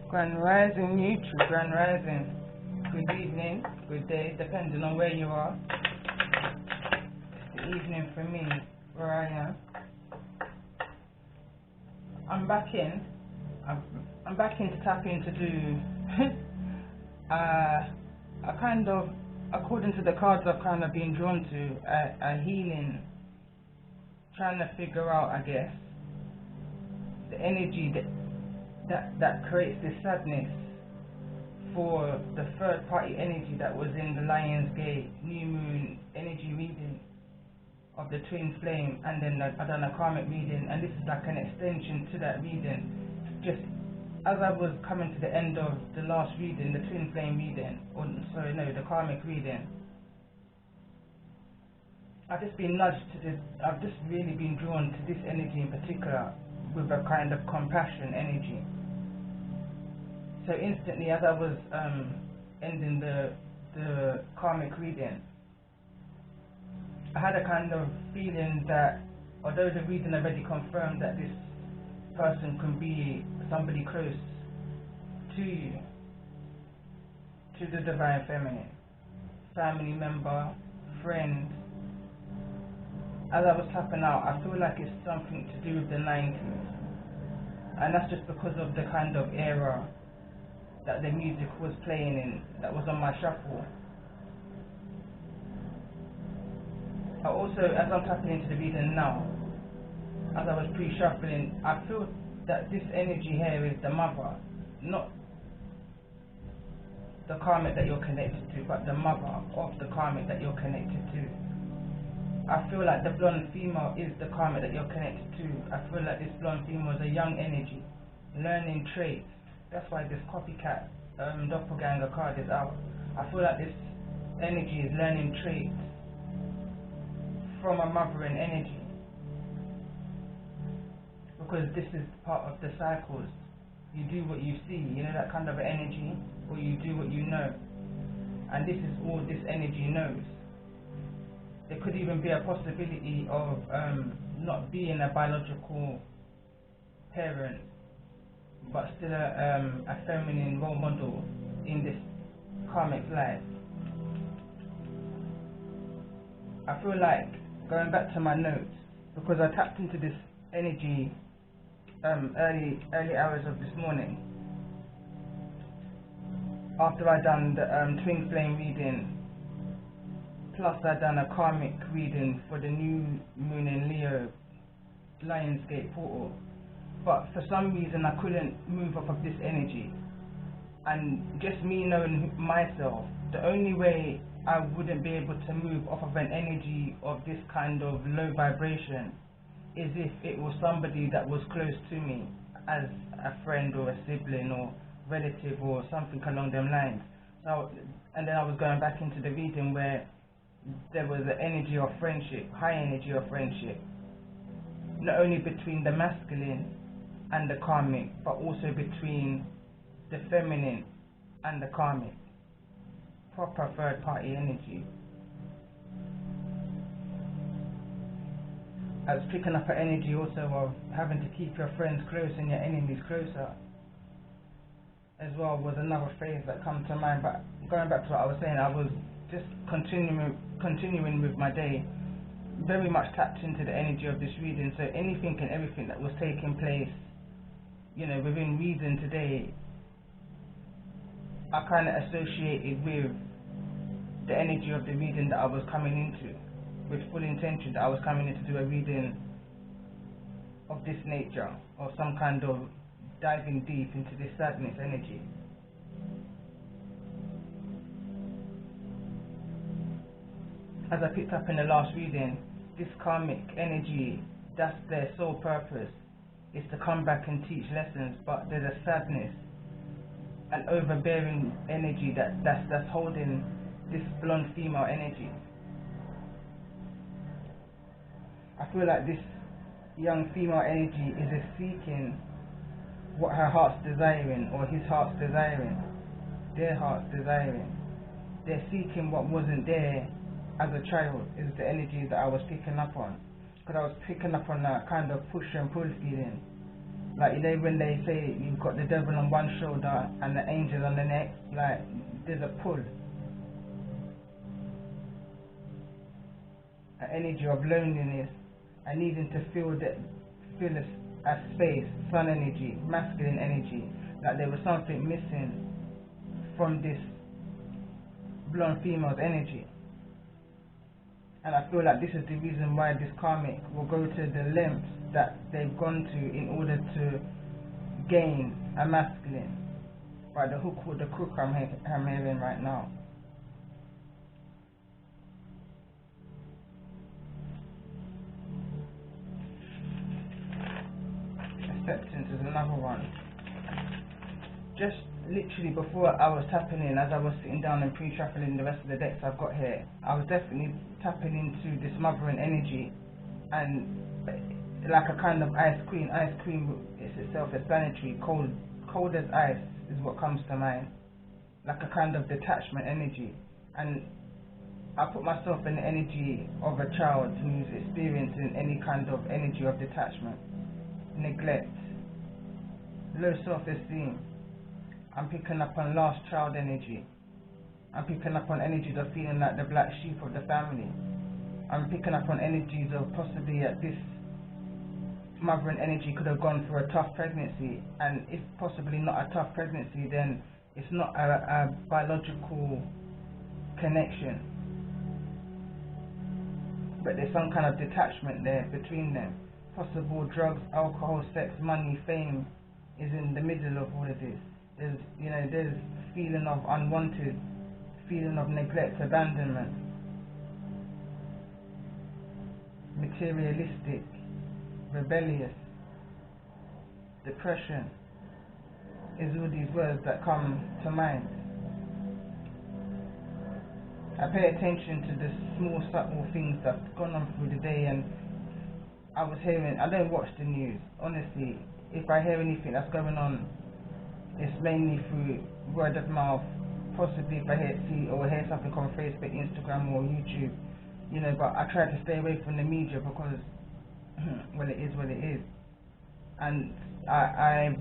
Grand Rising, YouTube, Grand Rising. Good evening, good day, depending on where you are. It's the evening for me, where I am. I'm back in to tap in to do a kind of, according to the cards I've kind of been drawn to, a healing, trying to figure out, I guess, the energy that creates this sadness for the third party energy that was in the Lion's Gate new moon energy reading of the twin flame, and then I done a karmic reading, and this is like an extension to that reading. Just as I was coming to the end of the last reading, the twin flame reading, the karmic reading, I've just been nudged to this. I've just really been drawn to this energy in particular, with a kind of compassion energy. So instantly, as I was ending the karmic reading, I had a kind of feeling that although the reading already confirmed that this person can be somebody close to you, to the divine feminine, family member, friend, as I was tapping out, I feel like it's something to do with the 90s, and that's just because of the kind of era that the music was playing in, that was on my shuffle. I also, as I'm tapping into the reading now, as I was pre-shuffling, I feel that this energy here is the mother, not the karmic that you're connected to, but the mother of the karmic that you're connected to. I feel like the blonde female is the karmic that you're connected to. I feel like this blonde female is a young energy, learning traits. That's why this copycat doppelganger card is out. I feel like this energy is learning traits from a mothering energy, because this is part of the cycles. You do what you see, you know, that kind of energy, or you do what you know, and this is all this energy knows. There could even be a possibility of not being a biological parent, but still a feminine role model in this karmic life. I feel like, going back to my notes, because I tapped into this energy early hours of this morning, after I done the twin flame reading, plus I done a karmic reading for the new moon in Leo Lion's Gate portal. But for some reason I couldn't move off of this energy, and just me knowing myself, the only way I wouldn't be able to move off of an energy of this kind of low vibration is if it was somebody that was close to me, as a friend or a sibling or relative or something along them lines. So, and then I was going back into the reading where there was an energy of friendship, high energy of friendship, not only between the masculine and the karmic, but also between the feminine and the karmic. Proper third party energy. I was picking up an energy also of having to keep your friends close and your enemies closer as well, was another phrase that come to mind. But going back to what I was saying, I was just continuing with my day, very much tapped into the energy of this reading. So anything and everything that was taking place, you know, within reading today, I kind of associated with the energy of the reading that I was coming into, with full intention that I was coming in to do a reading of this nature, or some kind of diving deep into this sadness energy. As I picked up in the last reading, this karmic energy, that's their sole purpose, is to come back and teach lessons, but there's a sadness, an overbearing energy that's holding this blonde female energy. I feel like this young female energy is seeking what her heart's desiring, or his heart's desiring, their heart's desiring. They're seeking what wasn't there as a child, is the energy that I was picking up on. Because I was picking up on that kind of push and pull feeling Like, you know, when they say you've got the devil on one shoulder and the angel on the next, like, there's a pull. An energy of loneliness and needing to fill a space, sun energy, masculine energy. Like, there was something missing from this blonde female's energy. And I feel like this is the reason why this karmic will go to the lengths that they've gone to in order to gain a masculine, by the hook or the crook I'm hearing right now. Acceptance is another one. Just literally before I was tapping in, as I was sitting down and pre-shuffling the rest of the decks I've got here, I was definitely tapping into this mothering energy, and like a kind of ice cream is itself explanatory. Cold as ice is what comes to mind, like a kind of detachment energy. And I put myself in the energy of a child who's experiencing any kind of energy of detachment, neglect, low self-esteem. I'm picking up on lost child energy. I'm picking up on energies of feeling like the black sheep of the family. I'm picking up on energies of possibly at this mothering energy could have gone through a tough pregnancy, and if possibly not a tough pregnancy, then it's not a biological connection, but there's some kind of detachment there between them. Possible drugs, alcohol, sex, money, fame is in the middle of all of this. There's feeling of unwanted, feeling of neglect, abandonment, materialistic, rebellious, depression is all these words that come to mind. I pay attention to the small subtle things that's gone on through the day, and I don't watch the news, honestly. If I hear anything that's going on, it's mainly through word of mouth, possibly if I hear something on Facebook, Instagram or YouTube, but I try to stay away from the media because, well, it is what it is. And I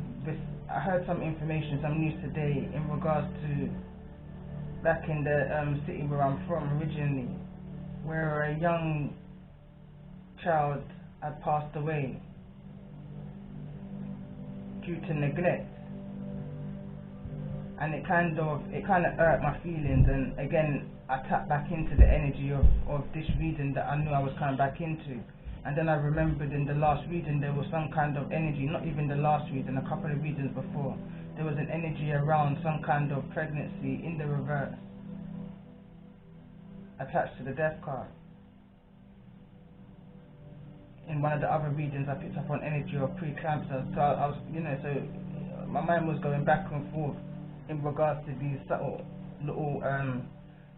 heard some information, some news today in regards to back in the city where I'm from originally, where a young child had passed away due to neglect. And it kind of hurt my feelings, and again I tapped back into the energy of this reading that I knew I was coming back into. And then I remembered in the last reading there was some kind of energy, not even the last reading, a couple of readings before, there was an energy around some kind of pregnancy in the reverse, attached to the death card. In one of the other readings I picked up on energy of preeclampsia, so I was, so my mind was going back and forth in regards to these subtle little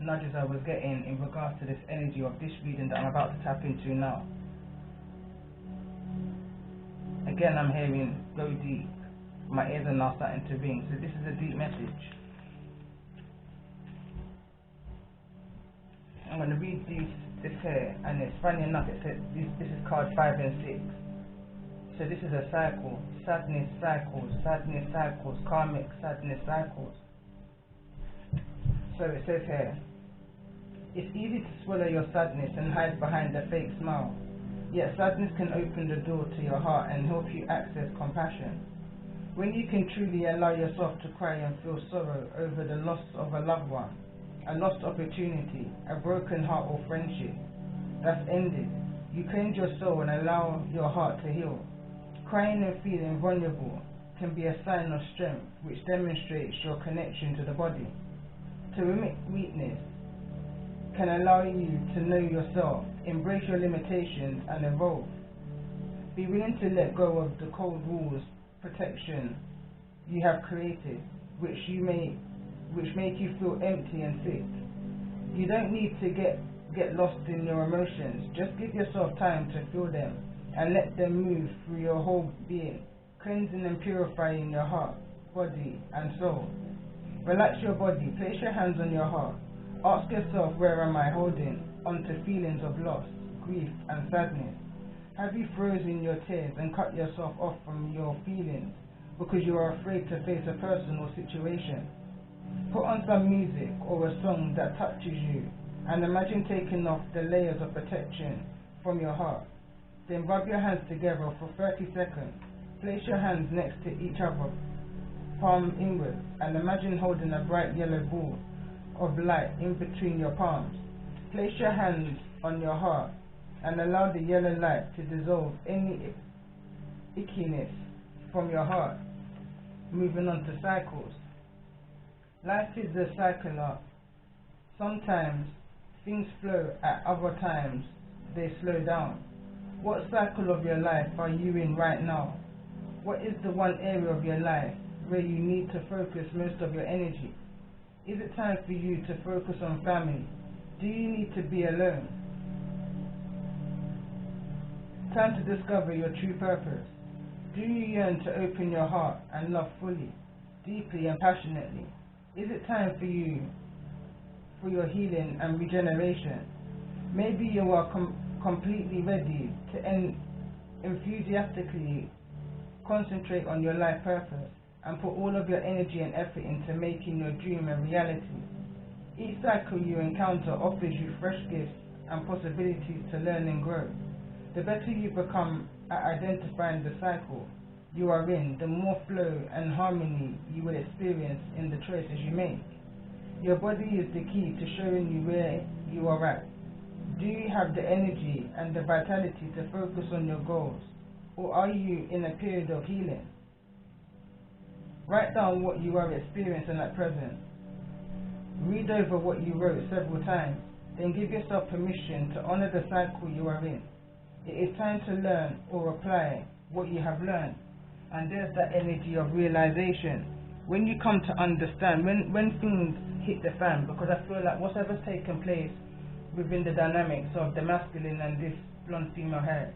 nudges I was getting in regards to this energy of this reading that I'm about to tap into now. Again, I'm hearing go deep. My ears are now starting to ring, so this is a deep message. I'm going to read this here, and it's funny enough, it says this is card 5 and 6. So this is a cycle, sadness cycles, karmic sadness cycles. So it says here, it's easy to swallow your sadness and hide behind a fake smile. Yet sadness can open the door to your heart and help you access compassion. When you can truly allow yourself to cry and feel sorrow over the loss of a loved one, a lost opportunity, a broken heart or friendship that's ended, you cleanse your soul and allow your heart to heal. Crying and feeling vulnerable can be a sign of strength which demonstrates your connection to the body. To admit weakness can allow you to know yourself, embrace your limitations and evolve. Be willing to let go of the cold walls, protection you have created, which make you feel empty and sick. You don't need to get lost in your emotions. Just give yourself time to feel them and let them move through your whole being, cleansing and purifying your heart, body and soul. Relax your body, place your hands on your heart. Ask yourself, where am I holding onto feelings of loss, grief and sadness? Have you frozen your tears and cut yourself off from your feelings because you are afraid to face a person or situation? Put on some music or a song that touches you and imagine taking off the layers of protection from your heart. Then rub your hands together for 30 seconds. Place your hands next to each other, palm inwards, and imagine holding a bright yellow ball of light in between your palms. Place your hands on your heart and allow the yellow light to dissolve any ickiness from your heart. Moving on to cycles. Life is a cycle. Sometimes things flow, at other times they slow down. What cycle of your life are you in right now? What is the one area of your life where you need to focus most of your energy? Is it time for you to focus on family? Do you need to be alone? Time to discover your true purpose. Do you yearn to open your heart and love fully, deeply and passionately? Is it time for you, for your healing and regeneration? Maybe you are completely ready to enthusiastically concentrate on your life purpose and put all of your energy and effort into making your dream a reality. Each cycle you encounter offers you fresh gifts and possibilities to learn and grow. The better you become at identifying the cycle you are in, the more flow and harmony you will experience in the choices you make. Your body is the key to showing you where you are at. Do you have the energy and the vitality to focus on your goals, or are you in a period of healing? Write down what you are experiencing at present. Read over what you wrote several times, then give yourself permission to honor the cycle you are in. It is time to learn or apply what you have learned. And there's that energy of realization. When you come to understand, when things hit the fan, because I feel like whatever's taken place within the dynamics of the masculine and this blonde female hair,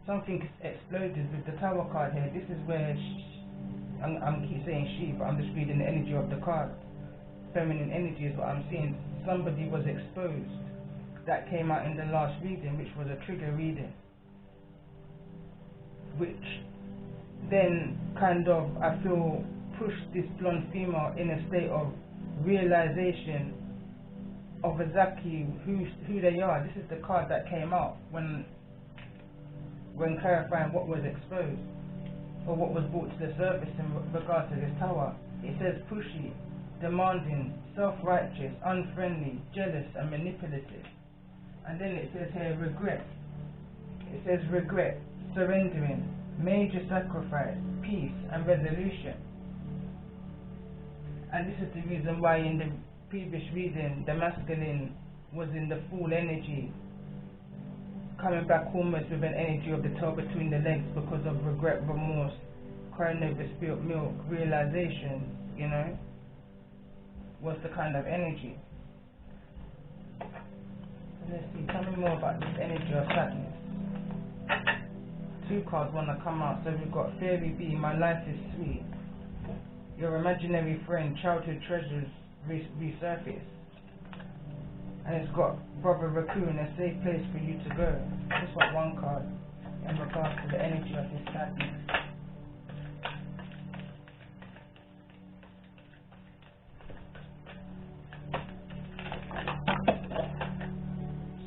something exploded with the Tower card here. This is where I'm keep saying she, but I'm just reading the energy of the card. Feminine energy is what I'm seeing. Somebody was exposed. That came out in the last reading, which was a trigger reading, which then kind of, I feel, pushed this blonde female in a state of realization of exactly who they are. This is the card that came out when clarifying what was exposed or what was brought to the surface in regards to this tower. It says pushy, demanding, self-righteous, unfriendly, jealous and manipulative. And then it says here regret. It says regret, surrendering, major sacrifice, peace and resolution. And this is the reason why in the previous reading the masculine was in the full energy, coming back almost with an energy of the tail between the legs because of regret, remorse, crying over spilt milk, realization, you know, was the kind of energy. Let's see, tell me more about this energy of sadness. Two cards want to come out. So we've got Fairy B, my life is sweet. Your imaginary friend, childhood treasures resurface. And it's got Brother Raccoon, a safe place for you to go. Just got one card in regards to the energy of this sadness.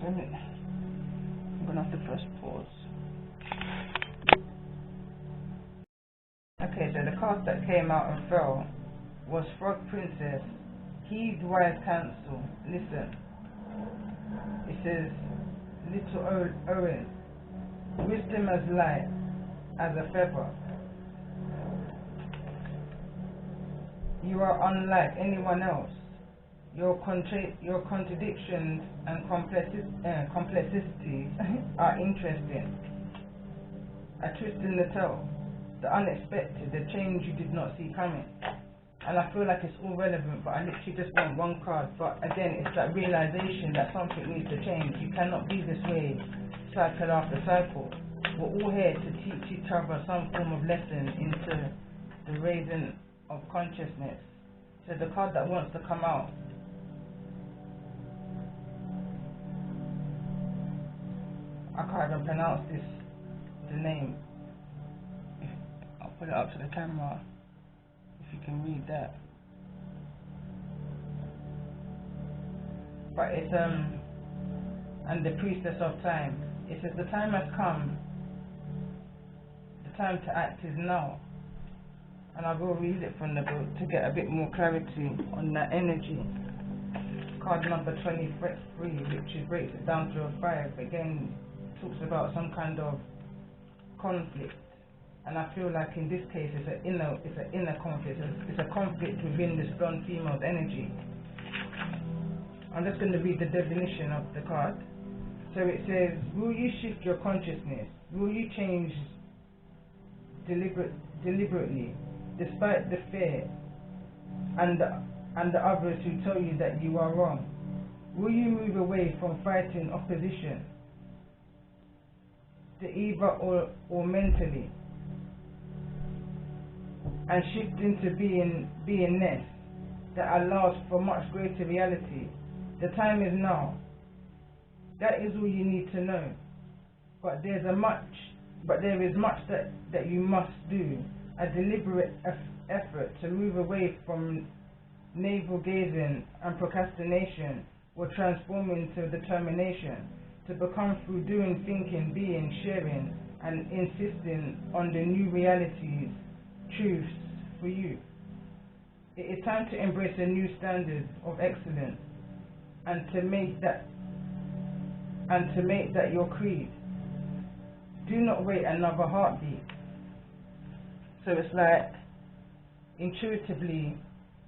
So I'm gonna have to press pause. Okay, so the card that came out and fell was Frog Princess. Heed wise counsel. Listen. It says, Little Owen, wisdom as light as a feather. You are unlike anyone else. Your contradictions and complexities are interesting. A twist in the tale, the unexpected, the change you did not see coming. And I feel like it's all relevant, but I literally just want one card. But again, it's that realization that something needs to change. You cannot be this way, cycle after cycle. We're all here to teach each other some form of lesson into the raising of consciousness. So the card that wants to come out, I can't even pronounce this the name. I'll put it up to the camera if you can read that. But it's and the priestess of time. It says the time has come. The time to act is now. And I will read it from the book to get a bit more clarity on that energy. Card number 23, which breaks it down to a 5. Again, talks about some kind of conflict. And I feel like in this case it's an inner conflict. It's a conflict within this blonde female's energy. I'm just going to read the definition of the card. So it says, will you shift your consciousness? Will you change deliberately, despite the fear and the others who tell you that you are wrong? Will you move away from fighting opposition, the either or mentally, and shift into beingness that allows for much greater reality? The time is now. That is all you need to know. But there is much that you must do. A deliberate effort to move away from navel gazing and procrastination will transform into determination to become through doing, thinking, being, sharing, and insisting on the new realities, truths for you. It is time to embrace a new standard of excellence and to make that your creed. Do not wait another heartbeat. So it's like intuitively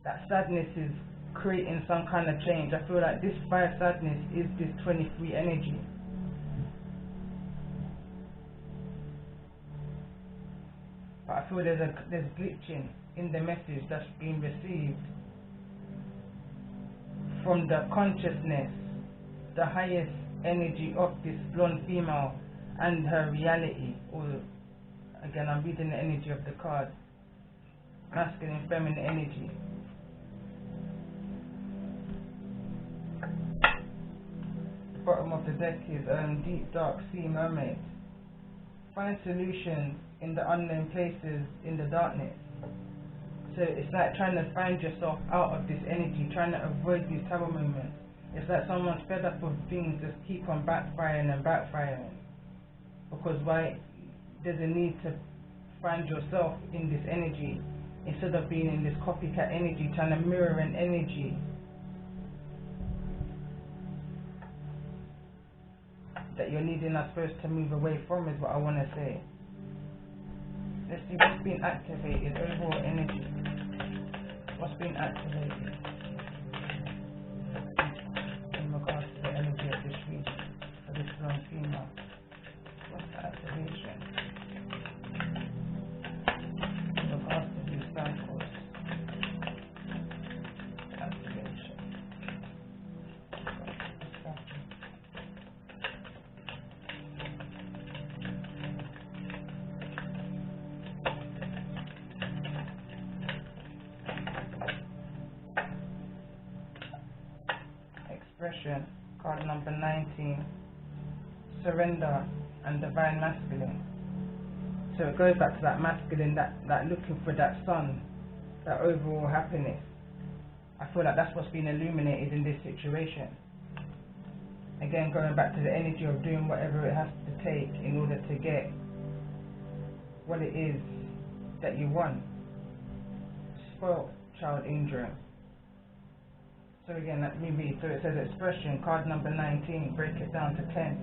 that sadness is creating some kind of change. I feel like this 5 sadness is this 23 energy. But I feel there's glitching in the message that's being received from the consciousness, the highest energy of this blonde female and her reality. Or again, I'm reading the energy of the card, masculine, feminine energy. The bottom of the deck is deep dark sea mermaid. Find solutions in the unknown places in the darkness. So it's like trying to find yourself out of this energy, trying to avoid these tower moments. It's like someone's fed up of things just keep on backfiring and backfiring. Because why? There's a need to find yourself in this energy instead of being in this copycat energy, trying to mirror an energy that you're needing, I suppose, to move away from, is what I want to say. Let's see what's been activated, overall energy. What's been activated in regards to the energy of this region, for this blonde female? What's the activation in regards to these cycles? Activation. Expression, card number 19, surrender and divine masculine. So it goes back to that masculine, that looking for that sun, that overall happiness. I feel like that's what's been illuminated in this situation. Again, going back to the energy of doing whatever it has to take in order to get what it is that you want. Spoiled child syndrome. So again, let me read. So it says expression, card number 19, break it down to 10.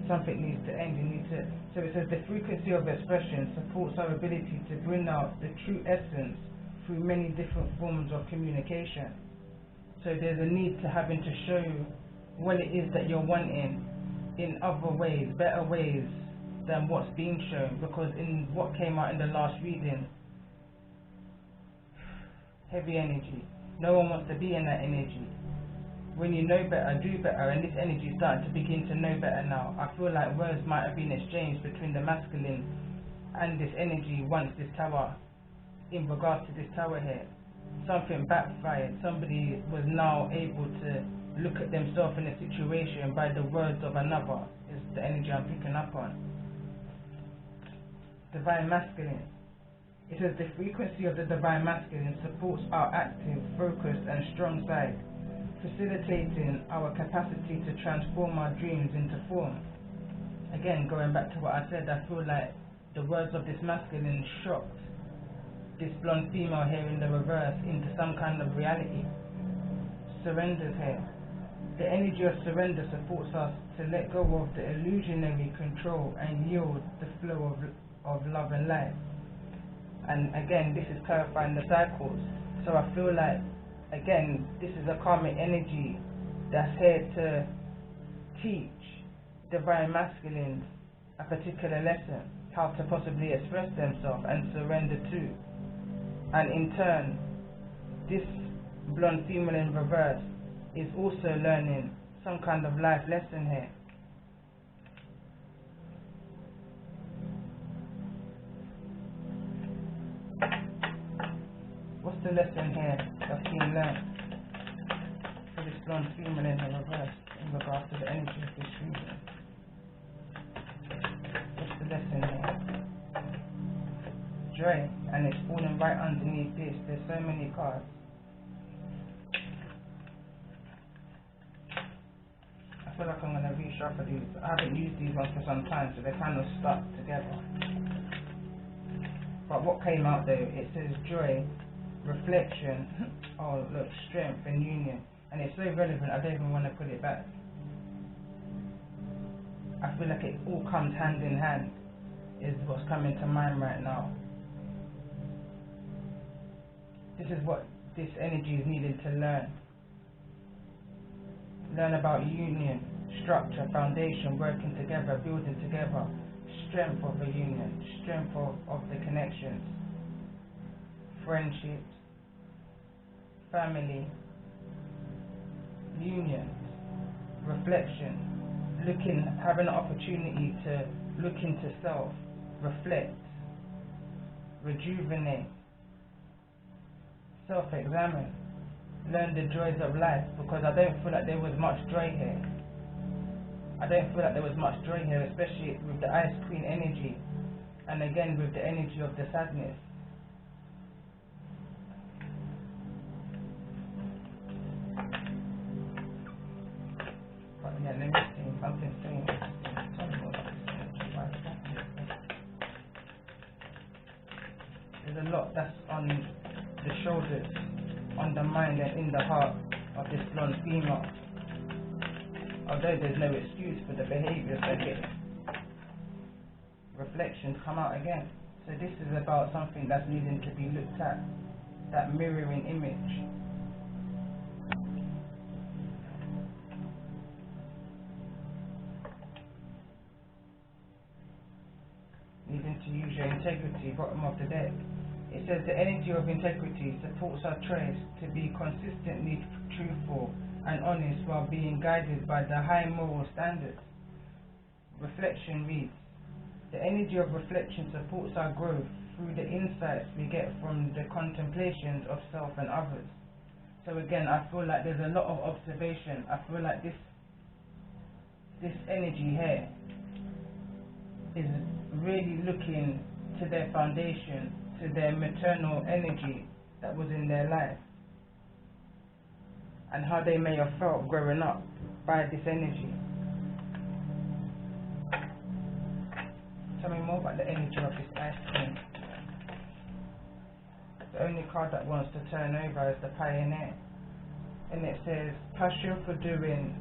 Something needs to end. You need to. So it says the frequency of expression supports our ability to bring out the true essence through many different forms of communication. So there's a need to having to show what it is that you're wanting in other ways, better ways than what's being shown. Because in what came out in the last reading, heavy energy. No one wants to be in that energy. When you know better, do better, and this energy is starting to begin to know better now. I feel like words might have been exchanged between the masculine and this energy once this tower, in regards to this tower here. Something backfired. Somebody was now able to look at themselves in a situation by the words of another, is the energy I'm picking up on. divine masculine. It says the frequency of the divine masculine supports our active, focused and strong side, facilitating our capacity to transform our dreams into form. Again, going back to what I said, I feel like the words of this masculine shocked this blonde female here in the reverse into some kind of reality. Surrenders here. The energy of surrender supports us to let go of the illusionary control and yield the flow of love and light. And again, this is clarifying the cycles. So I feel like, again, this is a karmic energy that's here to teach divine masculines a particular lesson, how to possibly express themselves and surrender to. And in turn, this blonde female in reverse is also learning some kind of life lesson here. What's the lesson here that's being learned for this blonde female in the reverse in regards to the energy of this reading? What's the lesson here? Joy, and it's falling right underneath this. There's so many cards. I feel like I'm going to reshuffle these. I haven't used these ones for some time, so they're kind of stuck together. But what came out though, it says joy, reflection, oh look, strength and union. And it's so relevant, I don't even want to put it back. I feel like it all comes hand in hand, is what's coming to mind right now. This is what this energy is needed to learn. Learn about union, structure, foundation, working together, building together, strength of the union, strength of the connections, friendships, family, unions, reflection, having an opportunity to look into self, reflect, rejuvenate, self-examine, learn the joys of life, because I don't feel like there was much joy here. I don't feel like there was much joy here, especially with the Ice Queen energy, and again with the energy of the sadness. But yeah, let me see, something saying. There's a lot that's on the shoulders, on the mind and in the heart of this blonde female. Although there's no excuse for the behaviours that get reflections come out again. So this is about something that's needing to be looked at, that mirroring image. Needing to use your integrity, bottom of the deck. It says the energy of integrity supports our choice to be consistently truthful and honest while being guided by the high moral standards. Reflection reads, the energy of reflection supports our growth through the insights we get from the contemplations of self and others. So again, I feel like there's a lot of observation. I feel like this energy here is really looking to their foundation, to their maternal energy that was in their life, and how they may have felt growing up by this energy. Tell me more about the energy of this Ice Queen. The only card that wants to turn over is the Pioneer, and it says passion for doing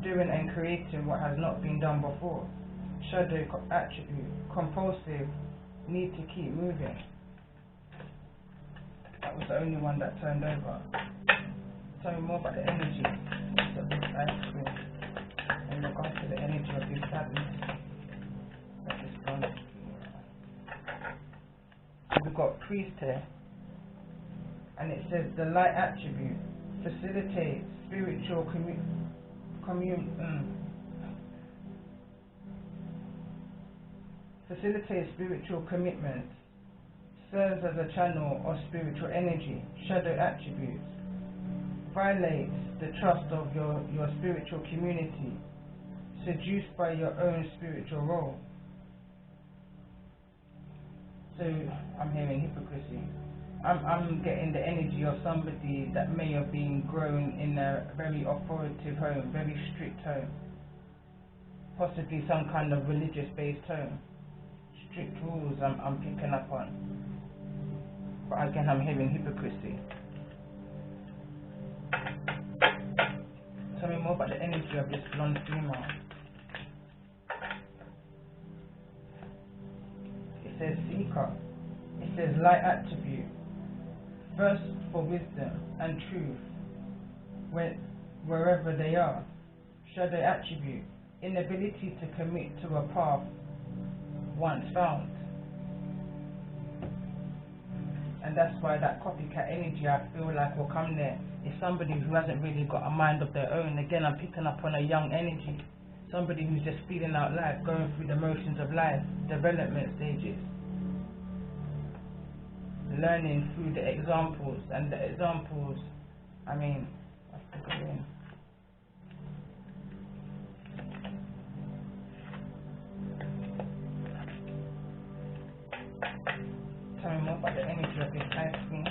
and creating what has not been done before. Shadow attribute, compulsive, need to keep moving. That was the only one that turned over. Tell me more about the energy of this Ice Queen in regards to the energy of this sadness that is gone. So we've got Priest here, and it says the light attribute facilitates spiritual facilitates spiritual commitment, serves as a channel of spiritual energy. Shadow attributes violates the trust of your spiritual community, seduced by your own spiritual role. So I'm hearing hypocrisy. I'm getting the energy of somebody that may have been grown in a very authoritative home, very strict home, possibly some kind of religious-based home. Strict rules I'm picking up on. But again, I'm hearing hypocrisy. Tell me more about the energy of this blonde female. It says seeker. It says light attribute. Thirst for wisdom and truth wherever they are. Shadow attribute. Inability to commit to a path once found. And that's why that copycat energy I feel like will come there. Is somebody who hasn't really got a mind of their own. Again, I'm picking up on a young energy. Somebody who's just feeling out life, going through the motions of life, development stages. Learning through the examples, and the examples, I mean, let's go in. Tell me more about the energy of this ice queen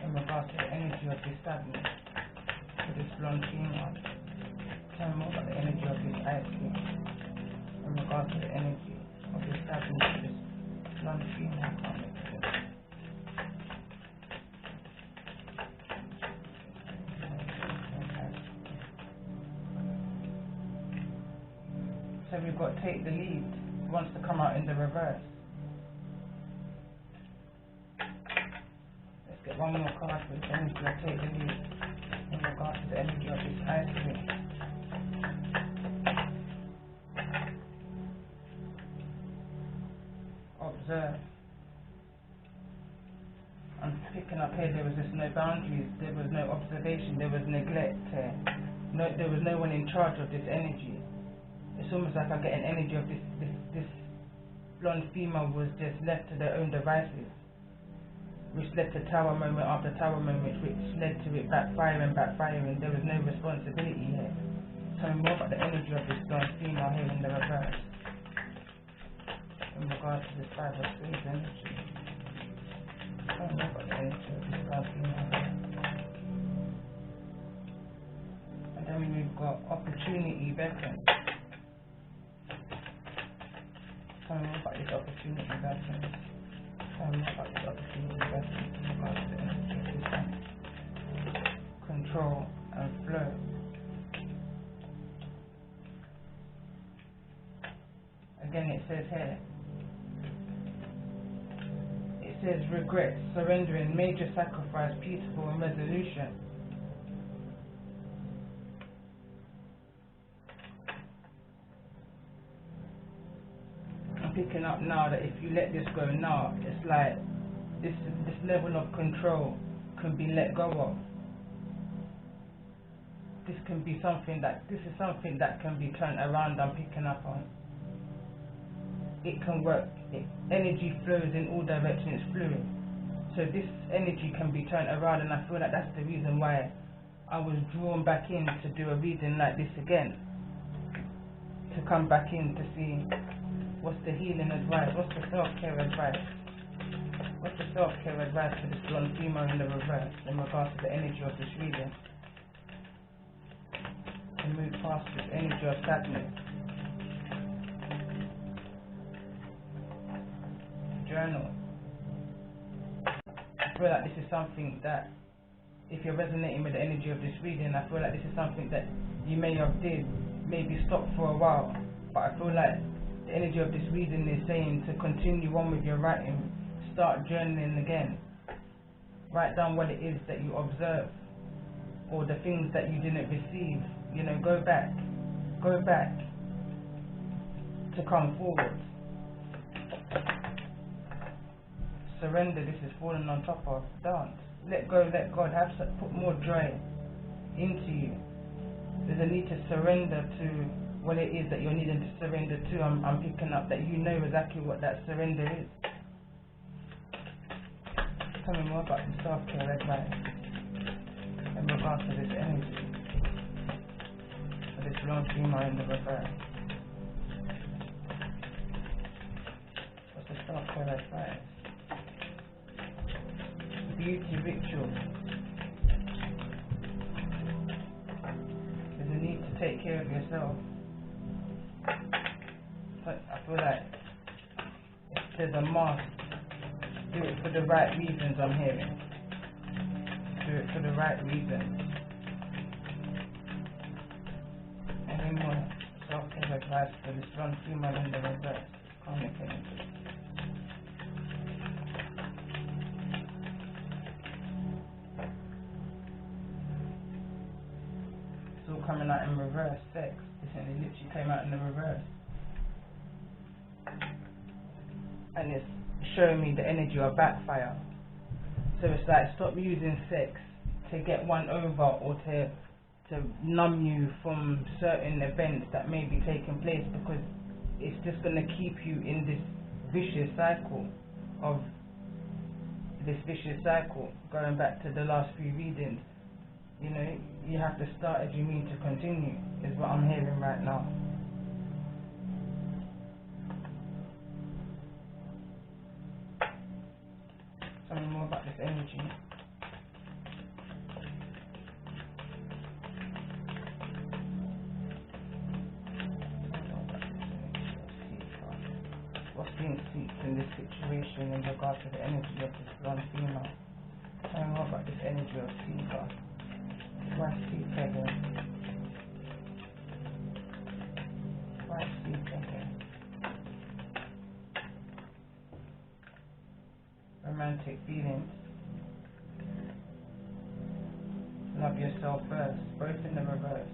in regards to the energy of this sadness for this blonde female. Tell me more about the energy of this ice queen in regards to the energy of this sadness for this blonde female. So we've got take the lead. Wants to come out in the reverse. Let's get one more card with the energy of take the lead in regards to the energy of this ice queen. Observe. I'm picking up here, there was just no boundaries, there was no observation, there was neglect here. No, there was no one in charge of this energy. It's almost like I get an energy of this blonde female was just left to their own devices, which led to tower moment after tower moment, which led to it backfiring. There was no responsibility here. Tell me more about the energy of this blonde female here in the reverse in regards to this 5 of Spades energy. Tell me more about the energy of this blonde female here. And then we've got opportunity beckon. Tell me more about this opportunity beckon. Tell me more about this opportunity beckon in regards to the energy of this one. Control and flow. Again, it says here, it says regret, surrendering, major sacrifice, peaceful and resolution. I'm picking up now that if you let this go now, it's like this level of control can be let go of. This is something that can be turned around. I'm picking up on. It can work. Energy flows in all directions, it's fluid. So this energy can be turned around, and I feel like that's the reason why I was drawn back in to do a reading like this again. To come back in to see what's the healing advice, what's the self-care advice. What's the self-care advice for this blonde female in the reverse in regards to the energy of this reading? And move past this energy of sadness. Journal. I feel like this is something that, if you're resonating with the energy of this reading, I feel like this is something that you may have maybe stopped for a while, but I feel like the energy of this reading is saying to continue on with your writing, start journaling again, write down what it is that you observe, or the things that you didn't receive, go back to come forward. Surrender, this is falling on top of. Dance. Let go, let God. Put more joy into you. There's a need to surrender to what it is that you're needing to surrender to. I'm picking up that you know exactly what that surrender is. Tell me more about the self-care advice in regards to this energy. For this blonde female in the reverse. What's the Self-care advice. Beauty ritual. There's a need to take care of yourself. But I feel like if there's a must, do it for the right reasons. I'm hearing. Do it for the right reasons. Any more self-care advice for this one female in the reverse? Karmic energy. It's all coming out in reverse. Sex. Listen, it literally came out in the reverse. And it's showing me the energy of backfire. So it's like, stop using sex to get one over or to numb you from certain events that may be taking place, because it's just going to keep you in this vicious cycle going back to the last few readings. You know, you have to start as you mean to continue, is what I'm hearing right now. Tell me more about this energy. What's being seeked in this situation in regards to the energy of this blonde female? Tell me more about this energy of seeker. Why seeker here? Why seeker here? Romantic feelings. Love yourself first, both in the reverse.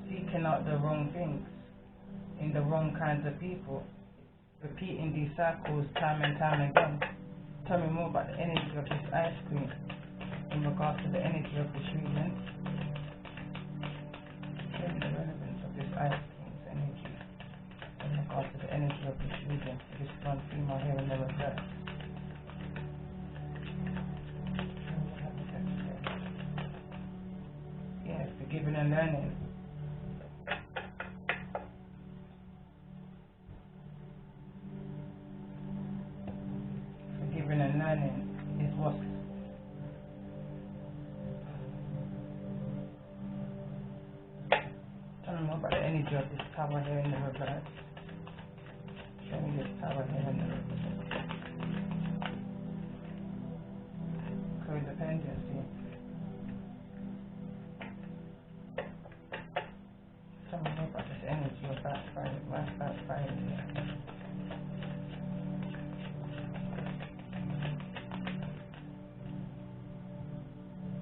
Seeking out the wrong things in the wrong kinds of people. Repeating these cycles time and time again. Tell me more about the energy of this ice cream in regards to the energy of this reading. Tell me the relevance of this ice cream's energy in regards to the energy of this reading for this one female here in the reverse. Yeah, forgiving and learning. Forgiving and learning is what's tell me more about the energy of this tower here in the reverse. Show me this tower here in the reverse. Codependency. Tell me more about this energy of backfire. Why is backfire here?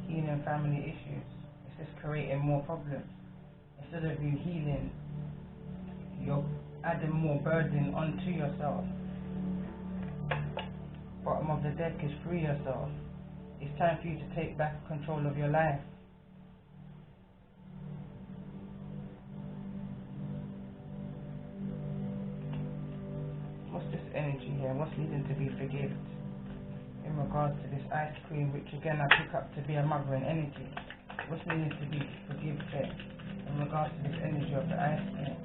Healing family issues. It's just creating more problems. Instead of you healing, you're adding more burden onto yourself. Bottom of the deck is free yourself. It's time for you to take back control of your life. What's this energy here? What's needing to be forgiven? In regards to this ice cream, which again I pick up to be a mothering energy. What's needed to be forgiven here in regards to this energy of the ice cream?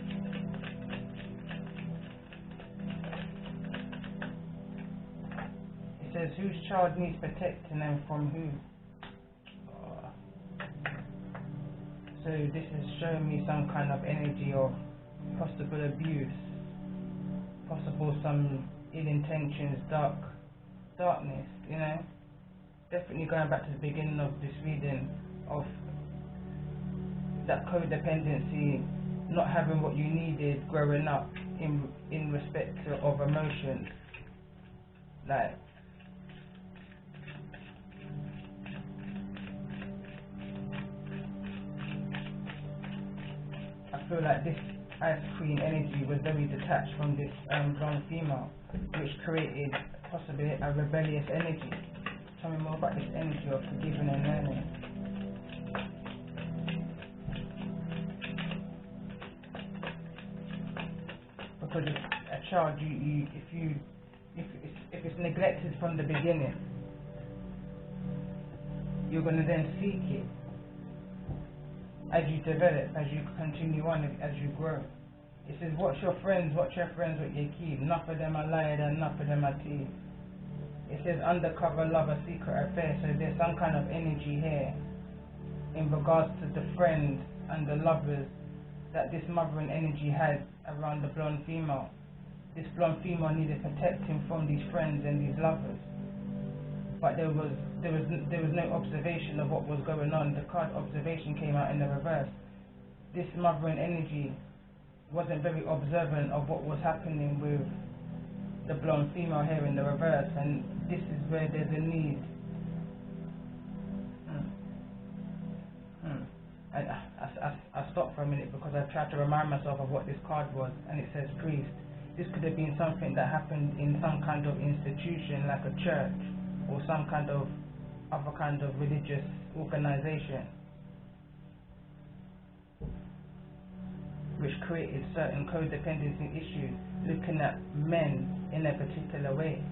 It says, whose child needs protecting and from who? So this is showing me some kind of energy of possible abuse, possible some ill intentions, darkness, you know. Definitely going back to the beginning of this reading of that codependency, not having what you needed growing up in respect of emotions. Like, I feel like this ice cream energy was very detached from this blonde female, which created possibly a rebellious energy. Tell me more about this energy of forgiving and learning. Because a child, if it's neglected from the beginning, you're going to then seek it as you develop, as you continue on, as you grow. It says, watch your friends what you keep. Enough of them are liars and enough of them are thieves. It says undercover lover, secret affair. So there's some kind of energy here in regards to the friends and the lovers that this mothering energy had around the blonde female. This blonde female needed to protect him from these friends and these lovers, but there was no observation of what was going on. The card observation came out in the reverse. This mothering energy wasn't very observant of what was happening with the blonde female here in the reverse, and this is where there's a need. I stopped for a minute because I tried to remind myself of what this card was, and it says priest. This could have been something that happened in some kind of institution like a church or some kind of other kind of religious organization, which created certain codependency issues, looking at men in a particular way.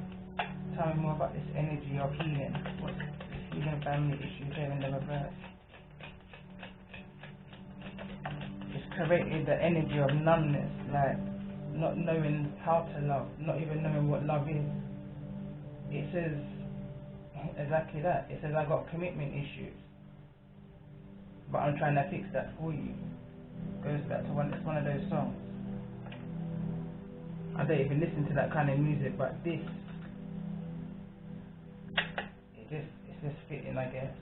Tell me more about this energy of healing. What's this healing family issues here in the reverse? It's created the energy of numbness, like not knowing how to love, not even knowing what love is. It says exactly that. It says, I got commitment issues, but I'm trying to fix that for you. Goes back to it's one of those songs. I don't even listen to that kind of music, but this, it's just fitting, I guess.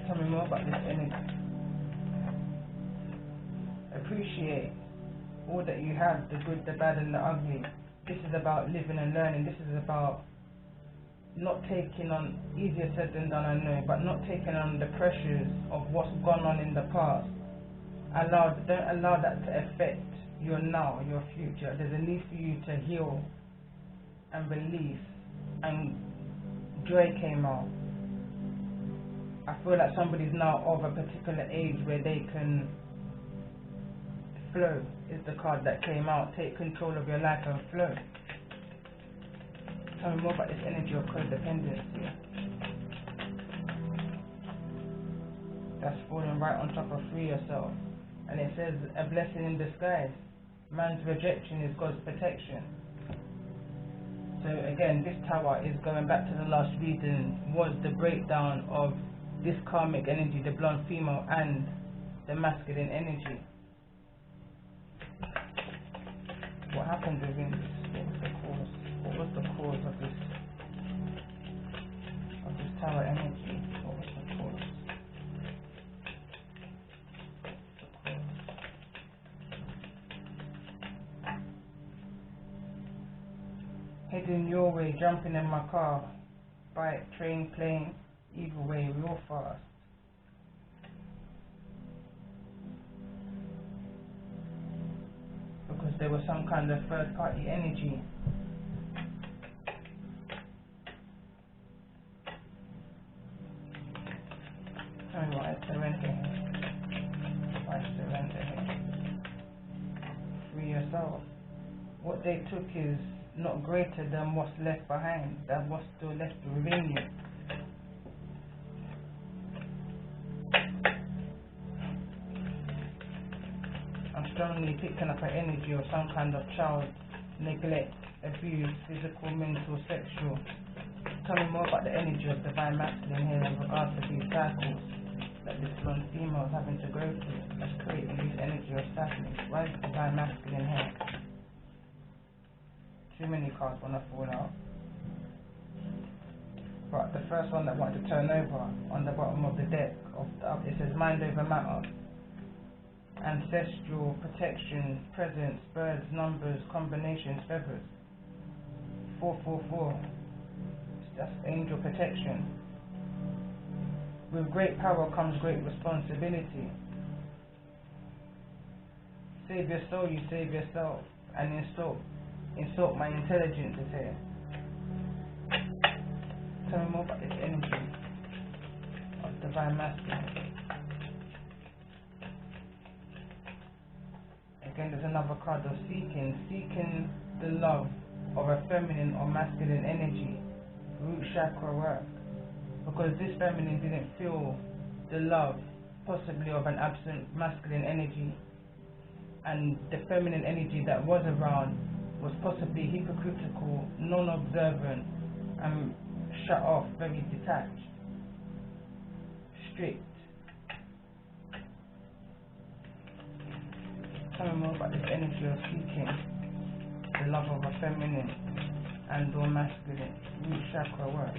Tell me more about this energy. Appreciate all that you have, the good, the bad and the ugly. This is about living and learning. This is about not taking on, easier said than done I know, but not taking on the pressures of what's gone on in the past. Don't allow that to affect your now, your future. There's a need for you to heal and release, and joy came out. I feel like somebody's now of a particular age where they can flow, is the card that came out. Take control of your life and flow. Tell me more about this energy of codependency. That's falling right on top of free yourself. And it says, a blessing in disguise. Man's rejection is God's protection. So again, this tower is going back to the last reading, was the breakdown of this karmic energy, the blonde female and the masculine energy. What happened within this? What was the cause? What was the cause of this tower energy? What was the cause? Heading your way, jumping in my car, bike, train, plane, either way, real fast. Because there was some kind of third party energy. And why surrender here? Why surrender here? Free yourself. What they took is not greater than what's left behind, than what's still left within you. I'm strongly picking up an energy of some kind of child neglect, abuse, physical, mental, sexual. Tell me more about the energy of divine masculine here in regards to these cycles that this blonde female is having to go through. That's creating this energy of sadness. Why is divine masculine here? Too many cards want to fall out. But the first one that wanted to turn over on the bottom of the deck, it says mind over matter. Ancestral protection, presence, birds, numbers, combinations, feathers. 444. That's angel protection. With great power comes great responsibility. Save your soul, you save yourself, and insult my intelligence is here. Tell me more about this energy of divine masculine. Again, there's another card of seeking the love of a feminine or masculine energy, root chakra work, because this feminine didn't feel the love possibly of an absent masculine energy, and the feminine energy that was around was possibly hypocritical, non-observant, and shut off, very detached, strict. Tell me more about this energy of seeking the love of a feminine and or masculine root chakra work.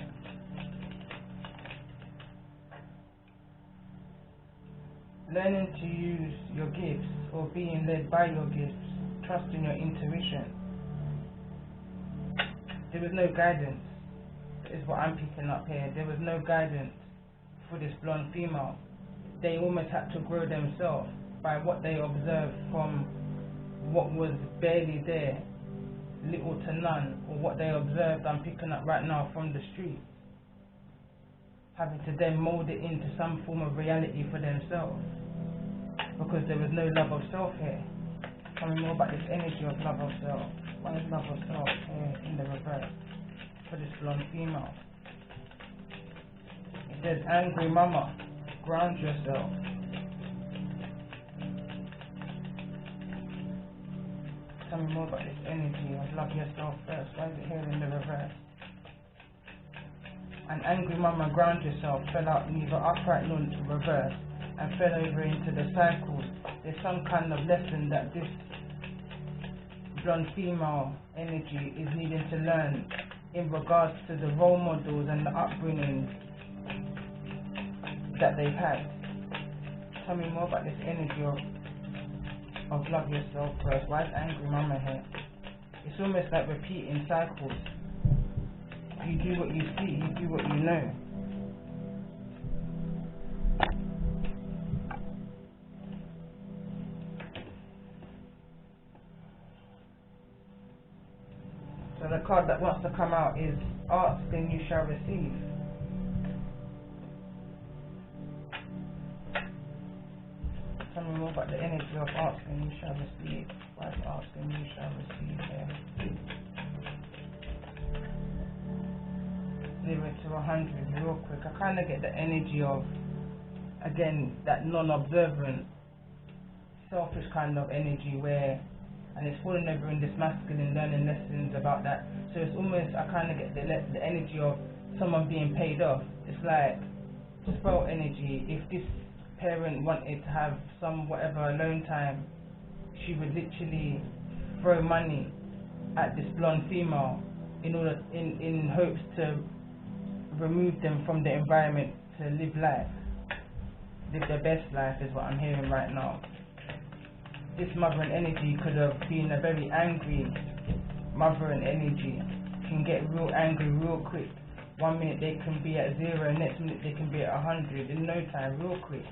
Learning to use your gifts or being led by your gifts, trusting your intuition. There was no guidance, is what I'm picking up here. There was no guidance for this blonde female. They almost had to grow themselves by what they observed from what was barely there, little to none, or what they observed, I'm picking up right now, from the street. Having to then mold it into some form of reality for themselves, because there was no love of self here. Tell me more about this energy of love of self. What is love of self here in the reverse for this blonde female? It says, angry mama, ground yourself. Tell me more about this energy of love yourself first. Why is it here in the reverse? An angry mama, ground yourself, fell out neither upright nor reverse, and fell over into the cycles. There's some kind of lesson that this blonde female energy is needing to learn in regards to the role models and the upbringing that they've had. Tell me more about this energy of love yourself first. Why is angry mama here? It's almost like repeating cycles. You do what you see, you do what you know. So the card that wants to come out is ask and you shall receive. Tell me more about the energy of ask and you shall receive. Why is ask and you shall receive here? 0 to 100 real quick. I kind of get the energy of, again, that non-observant, selfish kind of energy where, and it's falling over in this masculine, learning lessons about that. So it's almost, I kind of get the energy of someone being paid off. It's like spell energy. If this parent wanted to have some whatever alone time, she would literally throw money at this blonde female in hopes to remove them from the environment to live their best life, is what I'm hearing right now. This mothering energy could have been a very angry mothering energy. Can get real angry real quick. 1 minute they can be at 0, next minute they can be at 100 in no time, real quick,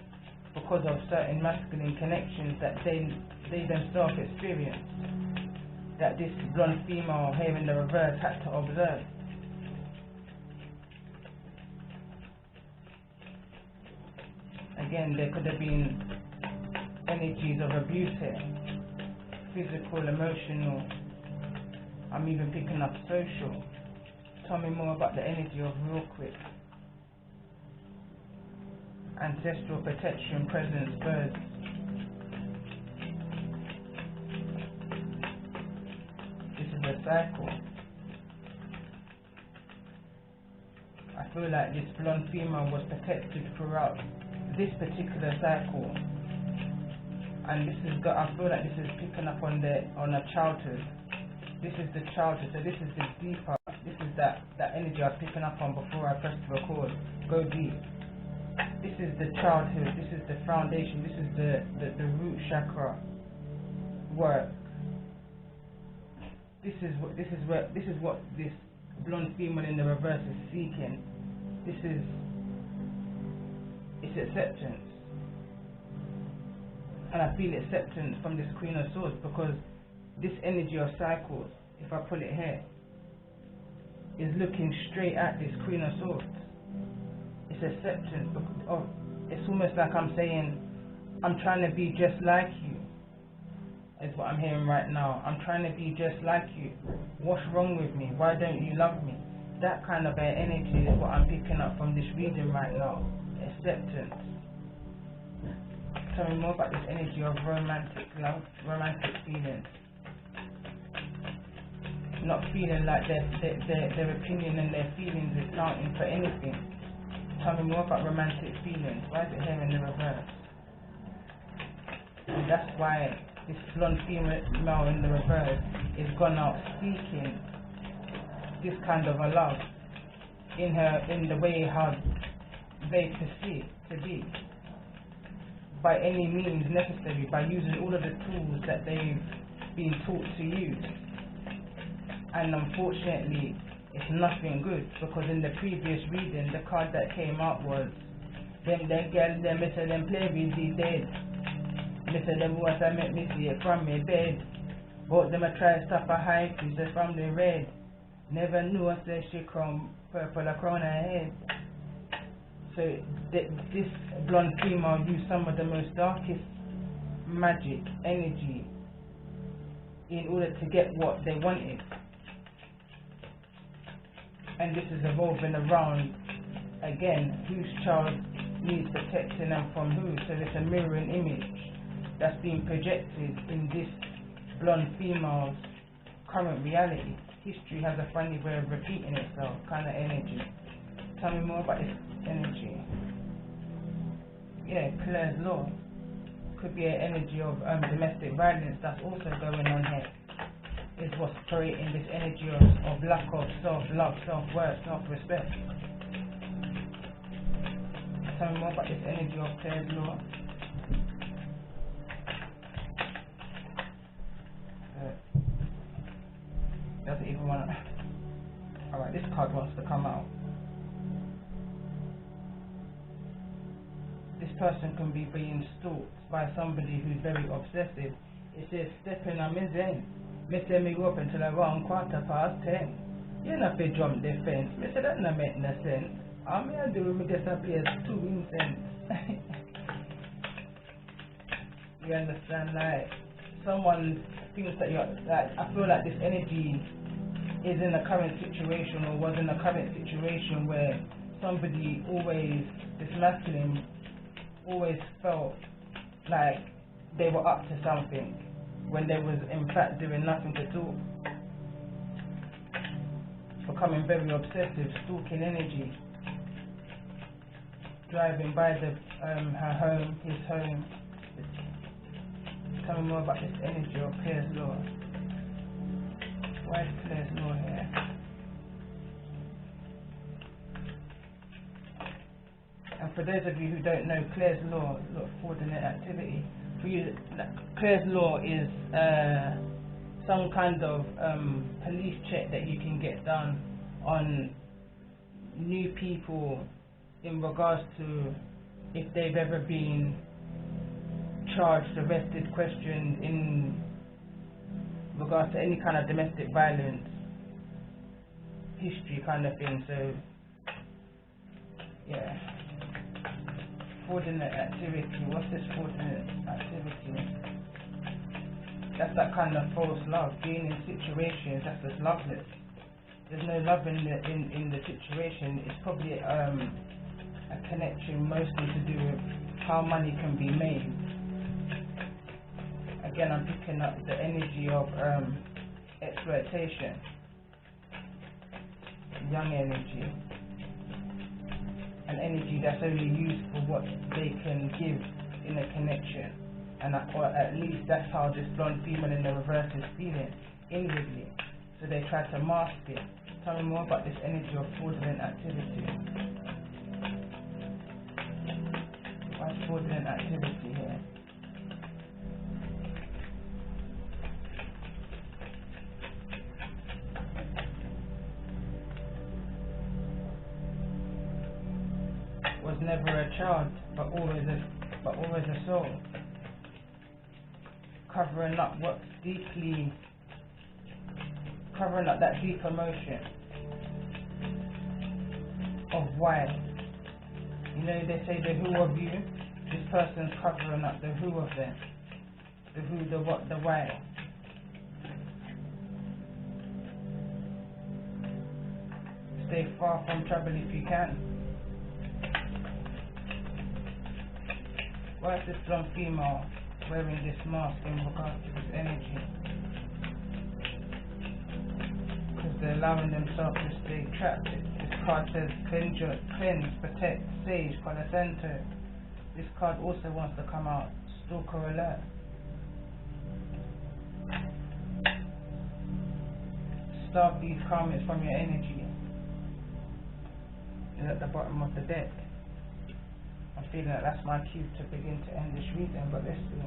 because of certain masculine connections that they themselves experienced, that this blonde female here in the reverse had to observe. Again, there could have been energies of abuse here, physical, emotional, I'm even picking up social. Tell me more about the energy of real quick. Ancestral protection, presence, birds. This is a cycle. I feel like this blonde female was protected throughout this particular cycle, and this is I feel like this is picking up on a childhood. This is the childhood, so this is the deeper. This is that energy I was picking up on before I pressed record. Go deep. This is the childhood. This is the foundation. This is the root chakra work. This is what this blonde female in the reverse is seeking. It's acceptance, and I feel acceptance from this Queen of Swords, because this energy of cycles, if I pull it here, is looking straight at this Queen of Swords. It's acceptance. It's almost like I'm saying, I'm trying to be just like you, is what I'm hearing right now. I'm trying to be just like you. What's wrong with me? Why don't you love me? That kind of energy is what I'm picking up from this reading right now. Acceptance. Tell me more about this energy of romantic love, romantic feelings. Not feeling like their opinion and their feelings is counting for anything. Tell me more about romantic feelings. Why is it here in the reverse? And that's why this blonde female in the reverse is gone out seeking this kind of a love in the way how they perceive to be, by any means necessary, by using all of the tools that they've been taught to use. And unfortunately it's nothing good, because in the previous reading the card that came out was them girls, them say them play with the dead. Me say them what I make me see it from my bed. But them a try stop a high piece from the red. Never knew I say she crown purple a crown her head. So this blonde female used some of the most darkest magic energy in order to get what they wanted. And this is evolving around, again, whose child needs protecting and from who. So it's a mirroring image that's being projected in this blonde female's current reality. History has a funny way of repeating itself, kind of energy. Tell me more about this energy. Yeah, Claire's law. Could be an energy of domestic violence that's also going on here. Is what's creating this energy of lack of self-love, self-worth, self-respect. Tell me more about this energy of Claire's law. Doesn't even want to. Alright, this card wants to come out. This person can be being stalked by somebody who's very obsessive. It says, stepping on me zen. Me say me go up until around 10:15. You not fi jump the fence. Me say that not make no sense. All me a do, me just appears 2 incense. You understand? Like, someone thinks that you're, like, I feel like this energy is in a current situation, or was in a current situation, where somebody always, this masculine, always felt like they were up to something when they was in fact doing nothing at all. Becoming very obsessive, stalking energy, driving by the her home, his home. Tell me more about this energy of Claire's law. Why is Claire's law here? And for those of you who don't know Claire's law, look, coordinate activity. For you, Claire's law is some kind of police check that you can get done on new people in regards to if they've ever been charged, arrested, questioned in regards to any kind of domestic violence history kind of thing. So yeah, fraudulent activity. What's this fraudulent activity? That's that kind of false love, being in situations that's just loveless. There's no love in the situation. It's probably a connection mostly to do with how money can be made. Again, I'm picking up the energy of exploitation, young energy, an energy that's only used for what they can give in a connection, and or at least that's how this blonde female in the reverse is feeling inwardly. So they try to mask it. Tell me more about this energy of fraudulent activity. Why is fraudulent activity here? Was never a child, but always a soul. Covering up what's deeply, covering up that deep emotion of why. You know, they say the who of you. This person's covering up the who of them. The who, the what, the why. Stay far from trouble if you can. Why is this blonde female wearing this mask in regards to this energy? Because they're allowing themselves to stay trapped. This card says cleanse, protect, sage, Palo Santo. This card also wants to come out, stalker alert. Stop these karmics from your energy. Is at the bottom of the deck. I'm feeling that that's my cue to begin to end this reading, but let's see.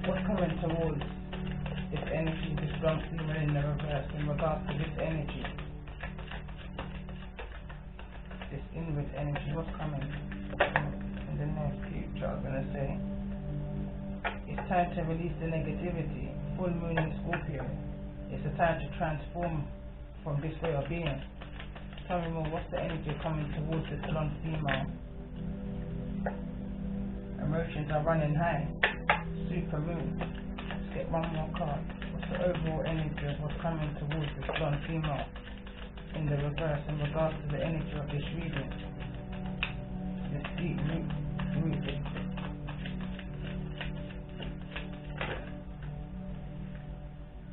What's coming towards this energy, this blonde female in the reverse, in regards to this energy? This inward energy, what's coming in the near future? I was going to say, it's time to release the negativity. Full moon in Scorpio. It's a time to transform from this way of being. Tell me more, what's the energy coming towards this blonde female? Emotions are running high. Super moon. Let's get one more card. What's the overall energy of what's coming towards this blonde female in the reverse in regards to the energy of this reading? This deep rooted.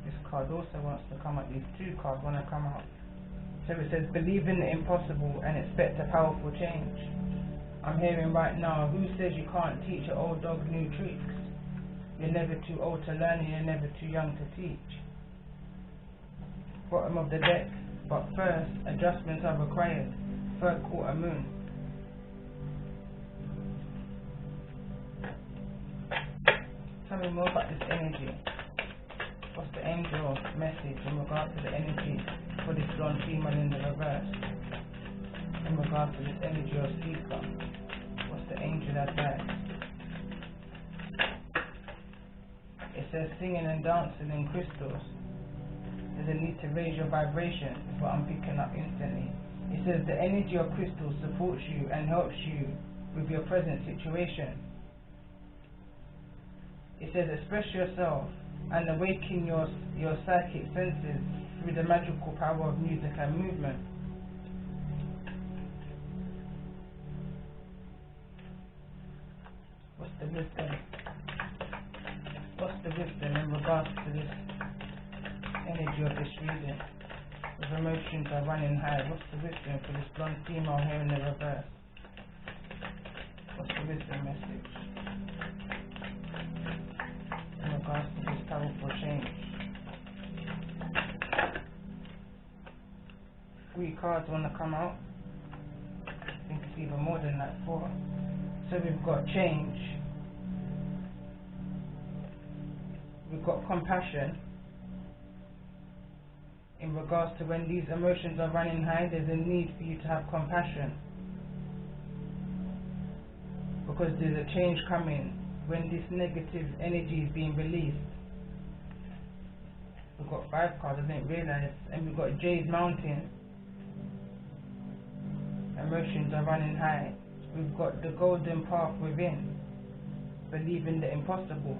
This card also wants to come out. These two cards want to come out. So it says, believe in the impossible and expect a powerful change. I'm hearing right now, who says you can't teach an old dog new tricks? You're never too old to learn and you're never too young to teach. Bottom of the deck. But first, adjustments are required. Third quarter moon. Tell me more about this energy. What's the angel message in regards to the energy for this blonde female in the reverse? In regards to this energy of seeker. What's the angel advice? It says singing and dancing in crystals. There's a need to raise your vibration, is what I'm picking up instantly. It says the energy of crystals supports you and helps you with your present situation. It says express yourself and awaken your psychic senses through the magical power of music and movement. What's the wisdom? What's the wisdom in regards to this energy of this reading? If emotions are running high, what's the wisdom for this blonde female here in the reverse? What's the wisdom message in regards to this powerful change? 3 cards want to come out. I think it's even more than that, 4. So we've got change, we've got compassion. In regards to when these emotions are running high, there's a need for you to have compassion, because there's a change coming when this negative energy is being released. We've got 5 cards, I didn't realize, and we've got Jade Mountain. Emotions are running high. We've got the golden path within, believe in the impossible,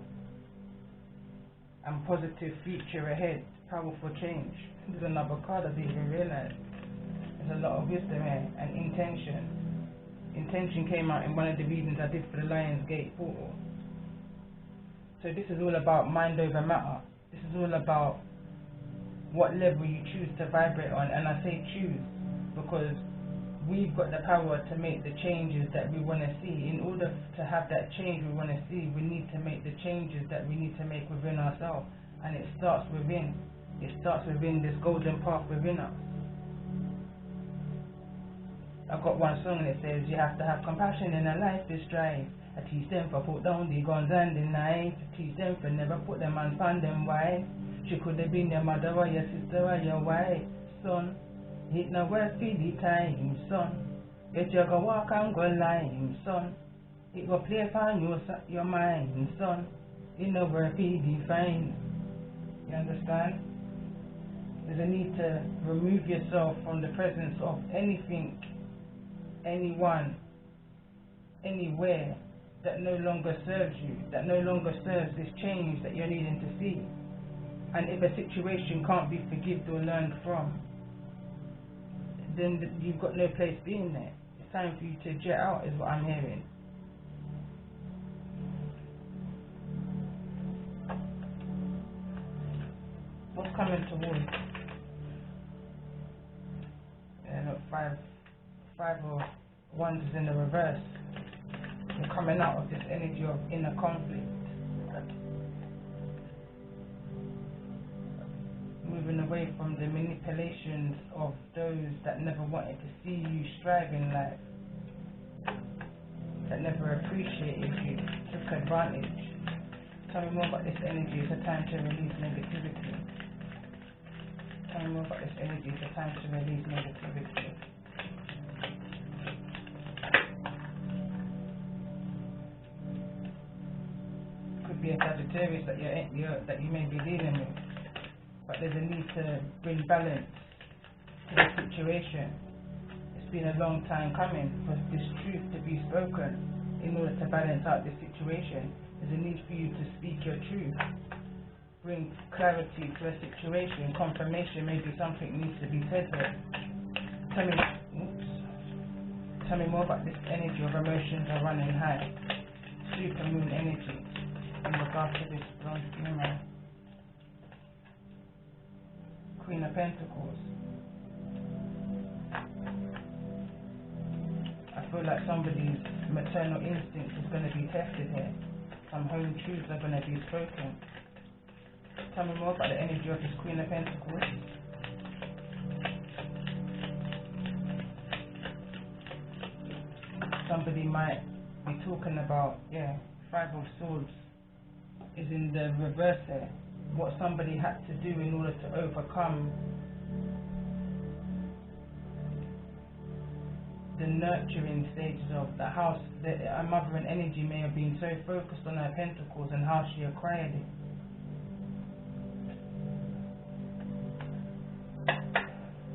and positive future ahead, powerful change. There's another card I didn't even realize. There's a lot of wisdom here, and intention. Intention came out in one of the readings I did for the Lion's Gate portal. So this is all about mind over matter. This is all about what level you choose to vibrate on, and I say choose because we've got the power to make the changes that we want to see. In order to have that change we want to see, we need to make the changes that we need to make within ourselves, and it starts within. It starts within this golden path within us. I've got one song and it says, you have to have compassion in a life is strife. I teach them for put down the guns and the knife. I teach them for never put them and find them wife. She could have been your mother or your sister or your wife. Son, it no worth for the time, son. Get you go walk and go line, son. It go play for your mind, son. It no worth for the fine. You understand? There's a need to remove yourself from the presence of anything, anyone, anywhere that no longer serves you, that no longer serves this change that you're needing to see. And if a situation can't be forgiven or learned from, then you've got no place being there. It's time for you to jet out is what I'm hearing. What's coming towards? Yeah, look, five of wands is in the reverse. You're coming out of this energy of inner conflict. Moving away from the manipulations of those that never wanted to see you strive in life, that never appreciated you, took advantage. Tell me more about this energy. It's a time to release negativity. Tell me more about this energy. It's a time to release negativity. Could be a Sagittarius that you may be dealing with. But there's a need to bring balance to the situation. It's been a long time coming for this truth to be spoken. In order to balance out this situation, there's a need for you to speak your truth. Bring clarity to a situation. Confirmation, maybe something needs to be said there. Tell me more about this energy of emotions are running high. Super moon energy in regards to this blonde female. Queen of Pentacles. I feel like somebody's maternal instinct is going to be tested here. Some home truths are going to be spoken. Tell me more about the energy of this Queen of Pentacles. Somebody might be talking about, Five of Swords is in the reverse here. What somebody had to do in order to overcome the nurturing stages of the house. A mother and energy may have been so focused on her pentacles and how she acquired it.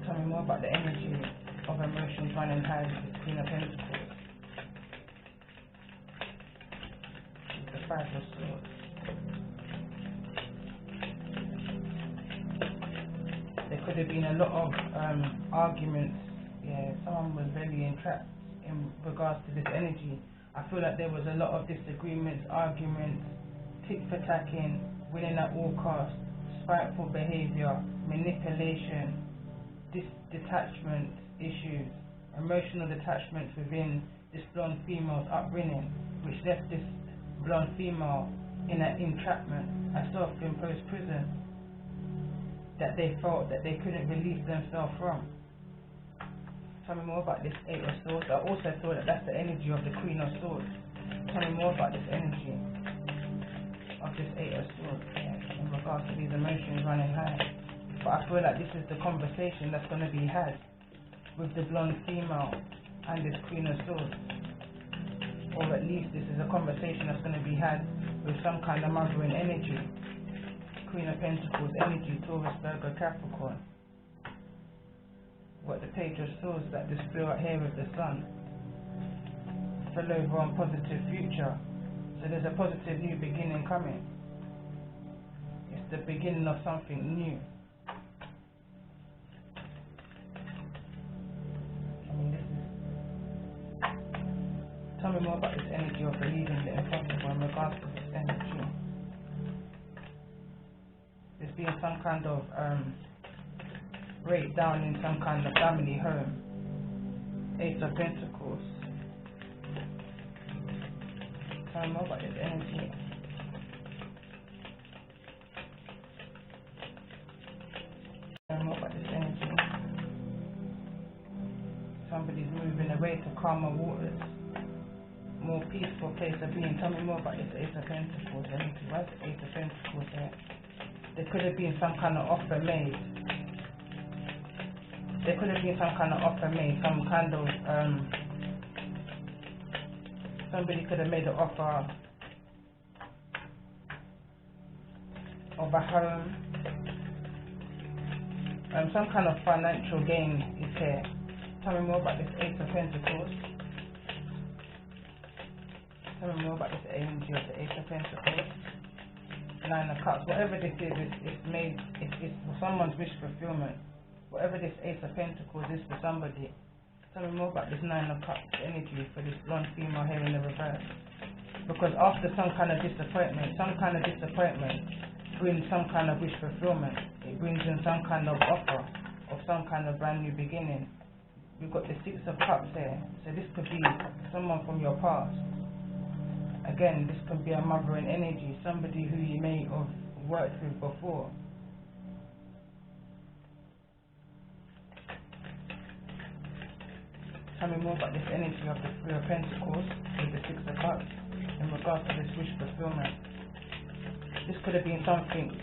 Tell me more about the energy of emotions running high with the Queen of Pentacles. The Five of Swords. There could have been a lot of arguments. Someone was very entrapped in regards to this energy. I feel like there was a lot of disagreements, arguments, tit for tacking, winning at all costs, spiteful behavior, manipulation, detachment issues, emotional detachment within this blonde female's upbringing, which left this blonde female in an entrapment, a self-imposed prison that they felt that they couldn't release themselves from. Tell me more about this Eight of Swords. I also thought that that's the energy of the Queen of Swords. Tell me more about this energy of this Eight of Swords in regards to these emotions running high. But I feel like this is the conversation that's going to be had with the blonde female and this Queen of Swords. Or at least this is a conversation that's going to be had with some kind of mothering energy. Queen of Pentacles energy, Taurus, Virgo, Capricorn. What the Page of Swords that display right here with the Sun. Fell over on positive future. So there's a positive new beginning coming. It's the beginning of something new. Tell me more about this energy of believing the impossible in regards to this energy. There's been some kind of breakdown in some kind of family home. Ace of Pentacles. Tell me more about this energy. Tell me more about this energy. Somebody's moving away to calmer waters. More peaceful place of being. Tell me more about this Ace of Pentacles. Why is the Ace of Pentacles here? There could have been some kind of offer made. There could have been some kind of offer made. Some kind of somebody could have made an offer of a home. Some kind of financial gain is here. Tell me more about this Ace of Pentacles. Tell me more about this energy of the Ace of Pentacles. Nine of Cups. Whatever this is, it's for someone's wish fulfillment. Whatever this Ace of Pentacles is for somebody, Tell me more about this Nine of Cups energy for this blonde female here in the reverse. Because after some kind of disappointment brings some kind of wish fulfillment. It brings in some kind of offer of some kind of brand new beginning. We've got the Six of Cups here. So this could be someone from your past. Again, this could be a mothering energy, somebody who you may have worked with before. Tell me more about this energy of the Three of Pentacles with the Six of Cups in regards to this wish fulfillment. This could have been something,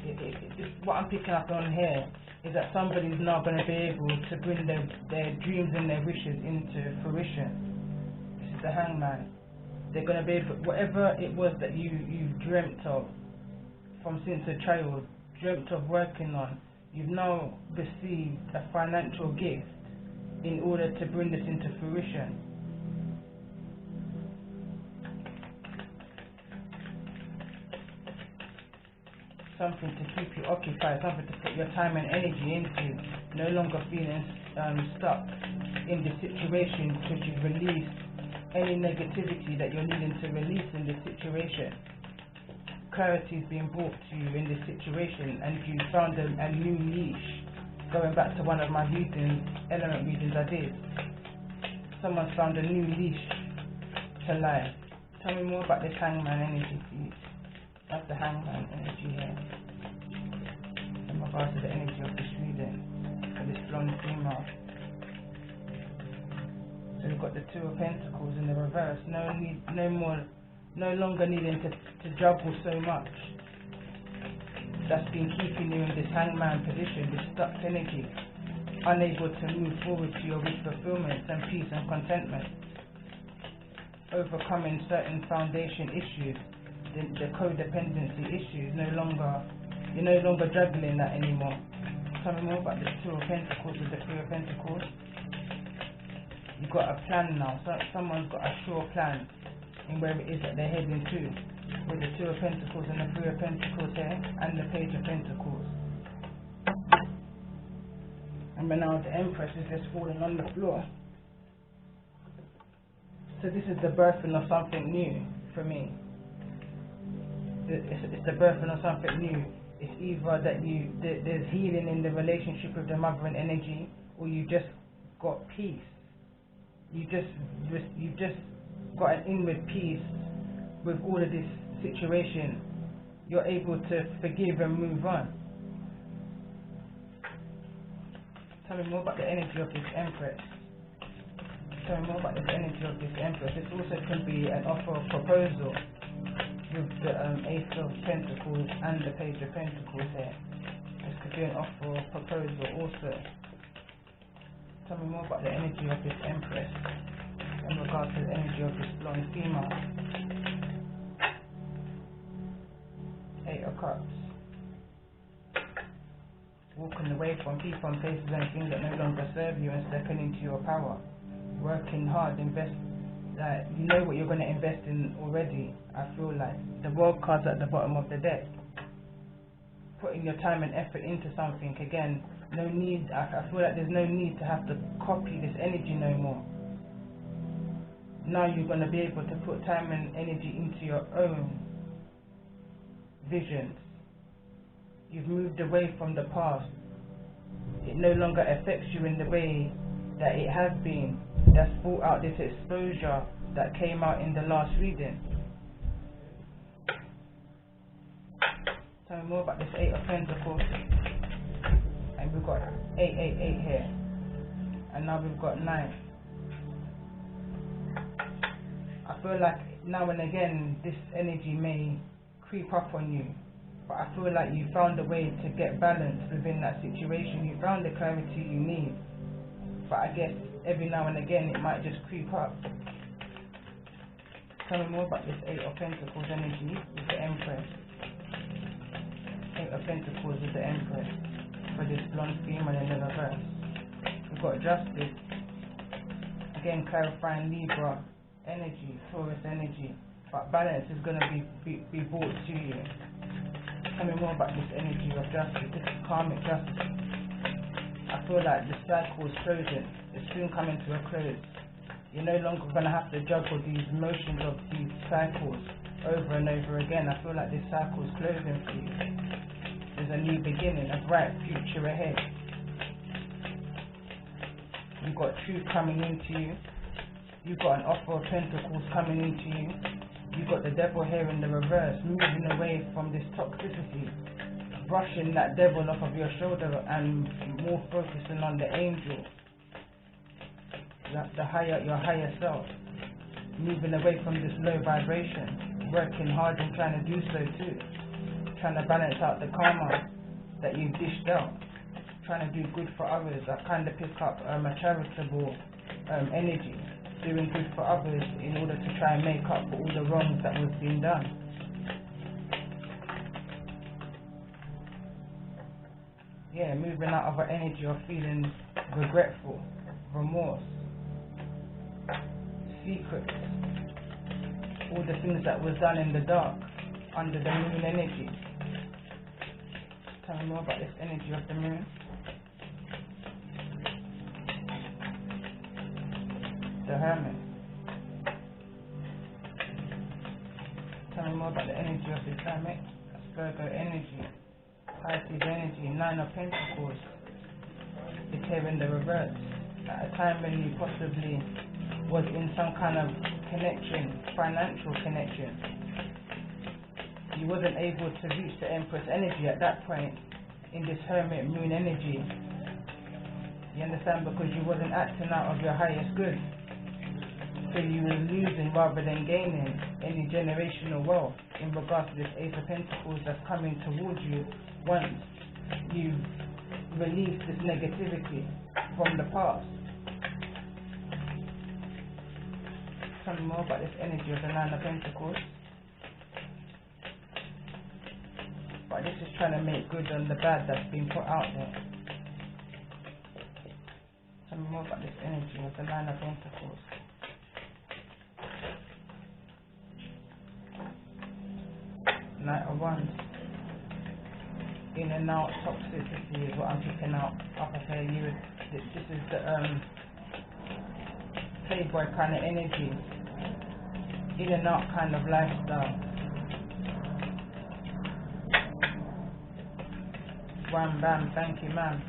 what I'm picking up on here is that somebody's now going to be able to bring their dreams and their wishes into fruition. This is the Hangman. They're going to be able, whatever it was that you've dreamt of from since a child, dreamt of working on, you've now received a financial gift in order to bring this into fruition. Something to keep you occupied, something to put your time and energy into, no longer feeling stuck in the situation because you've released any negativity that you're needing to release in this situation. Clarity is being brought to you in this situation, and you found a new niche. Going back to one of my readings, element readings I did, someone's found a new niche to life. Tell me more about this Hangman energy, please. That's the Hangman energy here in regards to the energy of this reading for this blonde female. So we've got the Two of Pentacles in the reverse. No longer needing to juggle so much. That's been keeping you in this Hangman position, this stuck energy, unable to move forward to your wish fulfillment and peace and contentment. Overcoming certain foundation issues, the codependency issues, you're no longer juggling that anymore. Tell me more about the Two of Pentacles with the Three of Pentacles. You've got a plan now, so someone's got a sure plan in where it is that they're heading to, with the Two of Pentacles and the Three of Pentacles here, and the Page of Pentacles. And now the Empress is just falling on the floor. So this is the birthing of something new for me. It's the birthing of something new. It's either that there's healing in the relationship with the mothering energy, or you just got peace. You just got an inward peace with all of this situation. You're able to forgive and move on. Tell me more about the energy of this Empress. Tell me more about this energy of this Empress. This also can be an offer of proposal with the Ace of Pentacles and the Page of Pentacles here. This could be an offer of proposal also. Tell me more about the energy of this Empress in regards to the energy of this blonde female. Eight of Cups. Walking away from people and places and things that no longer serve you and stepping into your power. Working hard, you know what you're going to invest in already. I feel like the World card's at the bottom of the deck. Putting your time and effort into something, again, no need. I feel like there's no need to have to copy this energy no more. Now you're going to be able to put time and energy into your own visions. You've moved away from the past. It no longer affects you in the way that it has been. That's brought out this exposure that came out in the last reading. Tell me more about this Eight of Pentacles. And we've got 888 here. And now we've got 9. I feel like now and again this energy may creep up on you. But I feel like you found a way to get balance within that situation. You found the clarity you need. But I guess every now and again it might just creep up. Tell me more about this Eight of Pentacles energy with the Empress. Eight of Pentacles with the Empress for this blonde female in the reverse. We've got Justice. Again, clarifying Libra energy, Taurus energy. But balance is going to be brought to you. Tell me more about this energy of justice. This is karmic justice. I feel like the cycle is closing. It's soon coming to a close. You're no longer going to have to juggle these motions of these cycles over and over again. I feel like this cycle is closing for you. There's a new beginning, a bright future ahead. You've got truth coming into you. You've got an offer of pentacles coming into you. You've got the devil here in the reverse, moving away from this toxicity, brushing that devil off of your shoulder and more focusing on the angel, your higher self, moving away from this low vibration, working hard and trying to do so too, trying to balance out the karma that you've dished out, trying to do good for others. I kind of pick up a charitable energy, doing good for others in order to try and make up for all the wrongs that was being done. Yeah, moving out of an energy of feeling regretful, remorse, secrets, all the things that was done in the dark, under the moon energy. Tell me more about this energy of the moon. The Hermit. Tell me more about the energy of the Hermit. Virgo energy, Pisces energy, Nine of Pentacles. It's here in the reverse. At a time when you possibly was in some kind of connection, financial connection. You wasn't able to reach the Empress energy at that point in this Hermit moon energy. You understand? Because you wasn't acting out of your highest good. So you were losing rather than gaining any generational wealth in regards to this Ace of Pentacles that's coming towards you once you've released this negativity from the past. Tell me more about this energy of the Nine of Pentacles. But this is trying to make good on the bad that's been put out there. Tell me more about this energy of the Nine of Pentacles. Knight of Wands. In and out toxicity is what I'm picking up here. This is the playboy kind of energy. In and out kind of lifestyle. Wham bam, thank you ma'am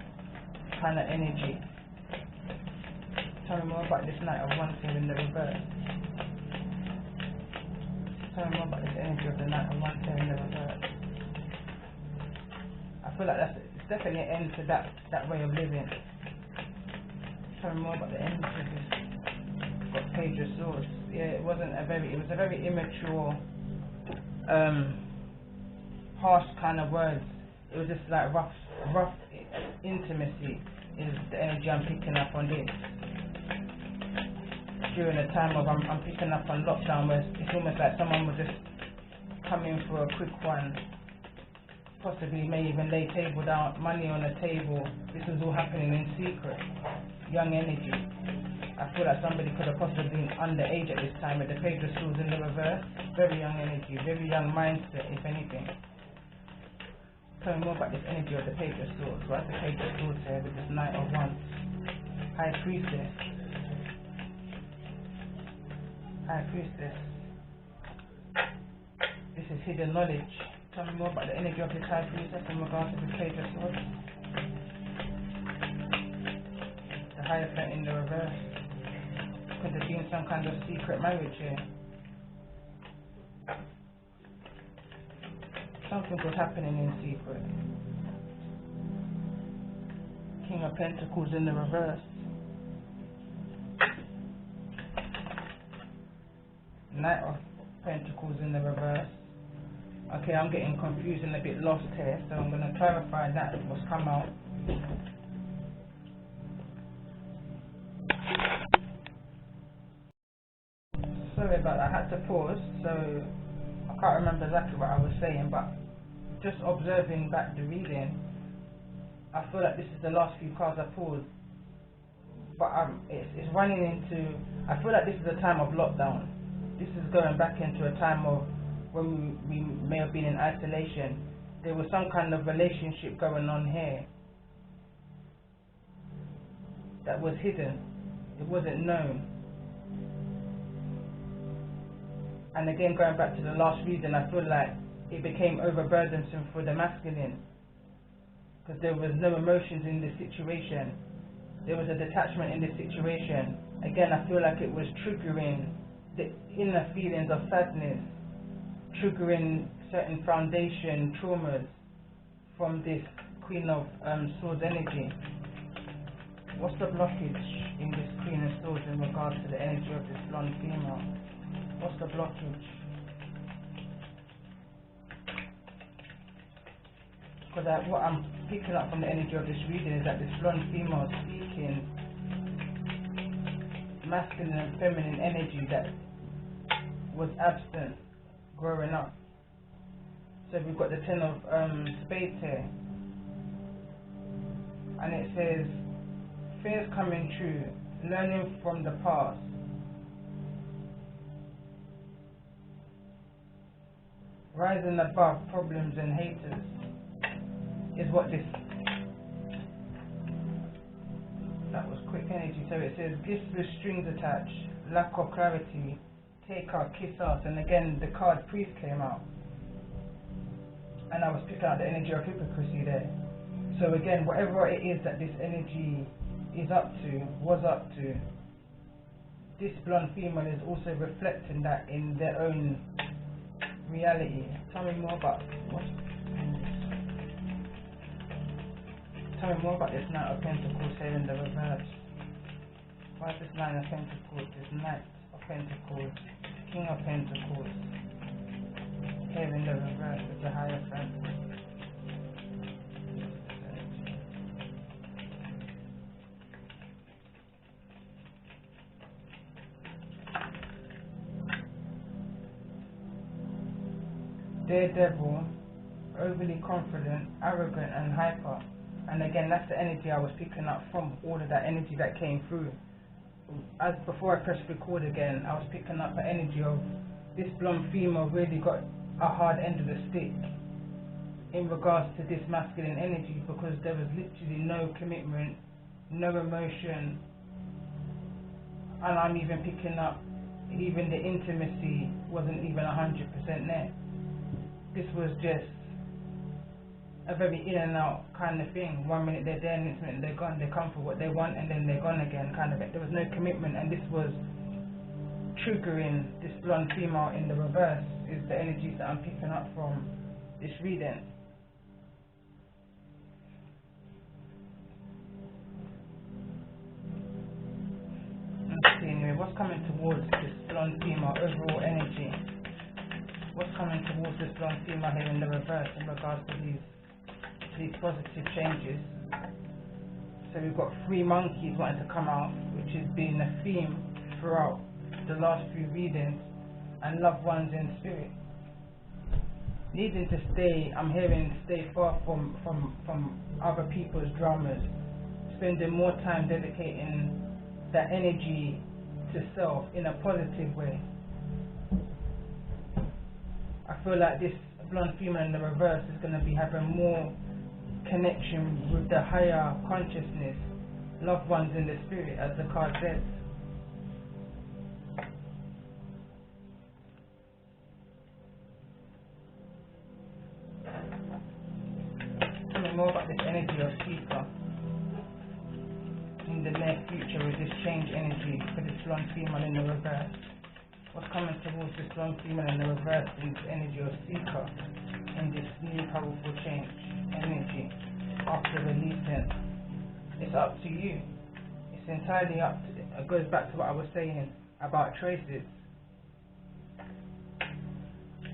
kind of energy. Tell me more about this Knight of Wands here in the reverse. Tell me more about this energy of the Knight of Wands here in the reverse. I feel like it's definitely an end to that way of living. Tell me more about the energy of this. Got Page of Swords. Yeah, it was a very immature, harsh kind of words. It was just like rough intimacy is the energy I'm picking up on this. During a time of I'm picking up on lockdown, where it's almost like someone was just coming for a quick one, possibly may even lay table down, money on the table. This was all happening in secret. Young energy. I feel like somebody could have possibly been underage at this time with the Page of Swords in the reverse. Very young energy, very young mindset, if anything. Tell me more about this energy of the Page of Swords. What's the Page of Swords here with this Knight of Wands? High Priestess. High Priestess. This is hidden knowledge. Tell me more about the energy of this High Priestess in regards to the Page of Swords. The Hierophant in the reverse. Could there be some kind of secret marriage here? Something was happening in secret. King of Pentacles in the reverse. Knight of Pentacles in the reverse. Okay, I'm getting confused and a bit lost here, so I'm going to clarify that what's come out. Sorry about that, I had to pause, so I can't remember exactly what I was saying, but just observing back the reading, I feel like this is the last few cards I pulled, but it's running into, I feel like this is a time of lockdown. This is going back into a time of when we may have been in isolation. There was some kind of relationship going on here. that was hidden. It wasn't known. And again, going back to the last reading, I feel like it became overburdensome for the masculine, because there was no emotions in this situation. There was a detachment in this situation. Again, I feel like it was triggering the inner feelings of sadness, triggering certain foundation traumas from this Queen of Swords energy. What's the blockage in this Queen of Swords in regards to the energy of this blonde female? What's the blockage? Because what I'm picking up from the energy of this reading is that this blonde female is speaking masculine and feminine energy that was absent growing up. So we've got the Ten of Spades here, and it says fears coming true, learning from the past, rising above problems and haters is what this, that was quick energy. So it says gifts with strings attached, lack of clarity, take out, kiss us, and again the card priest came out, and I was picking out the energy of hypocrisy there. So again, whatever it is that this energy is up to, was up to, this blonde female is also reflecting that in their own reality. Tell me more about this Knight of Pentacles here in the reverse. Why is this Nine of Pentacles, this Knight of Pentacles, King of Pentacles here in the reverse with the Hierophant? Daredevil, overly confident, arrogant and hyper. And again, that's the energy I was picking up from all of that energy that came through. As before I pressed record again, I was picking up the energy of this blonde female really got a hard end of the stick in regards to this masculine energy, because there was literally no commitment, no emotion, and I'm even picking up even the intimacy wasn't even 100% there. This was just a very in and out kind of thing. 1 minute they're there, next minute they're gone. They come for what they want and then they're gone again kind of thing. There was no commitment, and this was triggering this blonde female in the reverse is the energies that I'm picking up from this reading. Let's see anyway, what's coming towards this blonde female overall energy? What's coming towards this blonde female here in the reverse in regards to these positive changes? So we've got 3 monkeys wanting to come out, which has been a theme throughout the last few readings, and loved ones in spirit needing to stay, I'm hearing, stay far from other people's dramas, spending more time dedicating that energy to self in a positive way. I feel like this blonde female in the reverse is going to be having more connection with the higher consciousness, loved ones in the spirit, as the card says. Tell me more about this energy of seeker in the near future with this change energy for this blonde female in the reverse. What's coming towards this blonde female in the reverse is energy of seeker in this new powerful change energy after releasing. It's up to you. It's entirely up to, it goes back to what I was saying about traces.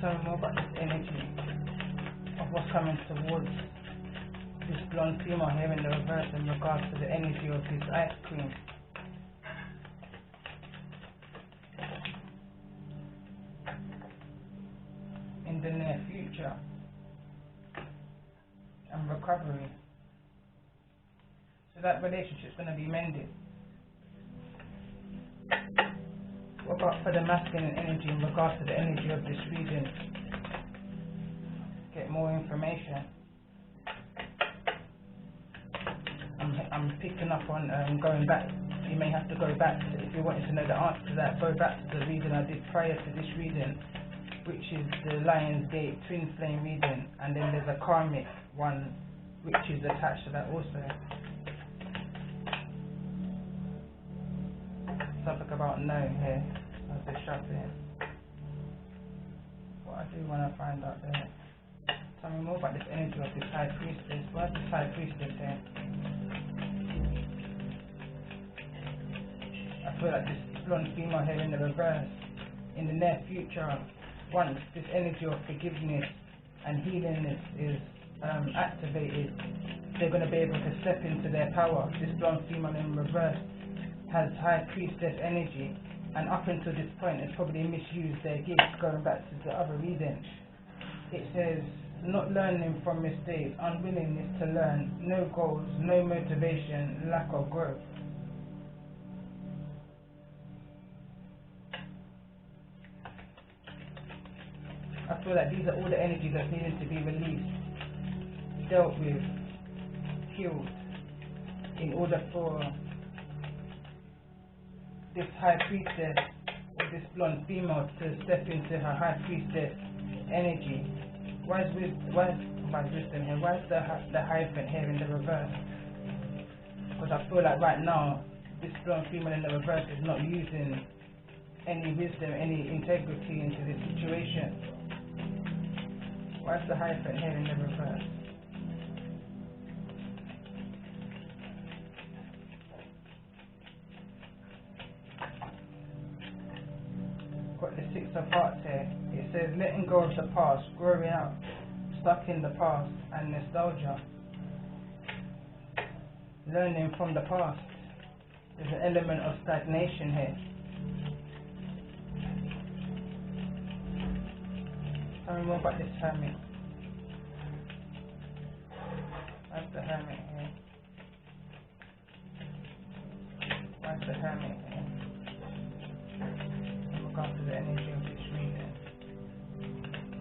Tell me more about this energy of what's coming towards this blonde female here in the reverse in regards to the energy of this ice cream. In the near future and recovery. So that relationship's going to be mended. What about for the masculine energy in regards to the energy of this reading? Get more information. I'm I'm picking up on going back. You may have to go back if you wanted to know the answer to that. Go back to the reading I did prior to this reading, which is the Lion's Gate twin flame reading, and then there's a karmic one which is attached to that also. Something about knowing here as they're shuffling. What I do want to find out there. Tell me more about this energy of this High Priestess. Where's this High Priestess here? I feel like this blonde female here in the reverse, in the near future, once this energy of forgiveness and healing is activated, they're going to be able to step into their power. This blonde female in reverse has High Priestess energy, and up until this point it's probably misused their gifts. Going back to the other reading, it says not learning from mistakes, unwillingness to learn, no goals, no motivation, lack of growth. I feel like these are all the energies that needed to be released, dealt with, healed, in order for this High Priestess or this blonde female to step into her High Priestess energy. Why is wisdom here? Why is the hyphen here in the reverse? Because I feel like right now this blonde female in the reverse is not using any wisdom, any integrity into this situation. Why is the hyphen here in the reverse? Got the Six of Hearts here. It says letting go of the past, growing up, stuck in the past, and nostalgia. Learning from the past. There's an element of stagnation here. Tell me more about this Hermit. Where's the Hermit here? Where's the Hermit here? In regards to the energy of this reading.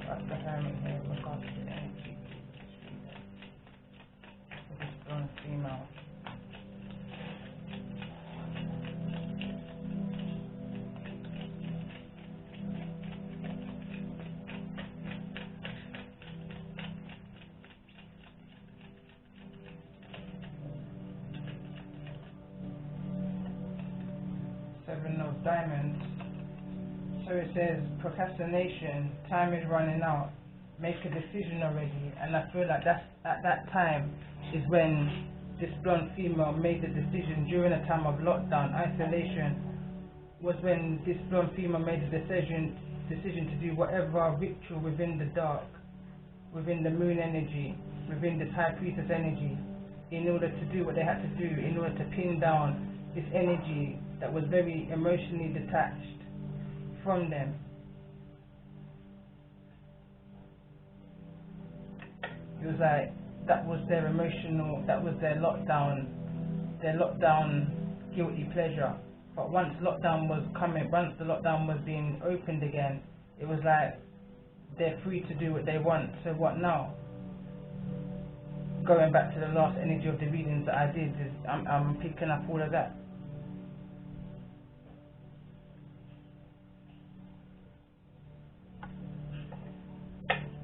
Where's the Hermit here in regards to the energy of this reading? For this blonde female. Seven of Diamonds. So it says procrastination, time is running out, make a decision already. And I feel like that's at that time is when this blonde female made the decision. During a time of lockdown, isolation, was when this blonde female made the decision to do whatever ritual within the dark, within the moon energy, within the High Priestess energy, in order to do what they had to do, in order to pin down this energy that was very emotionally detached from them. It was like that was their emotional, that was their lockdown guilty pleasure. But once lockdown was coming, once the lockdown was being opened again, it was like they're free to do what they want. So what now? Going back to the last energy of the readings that I did, is I'm picking up all of that.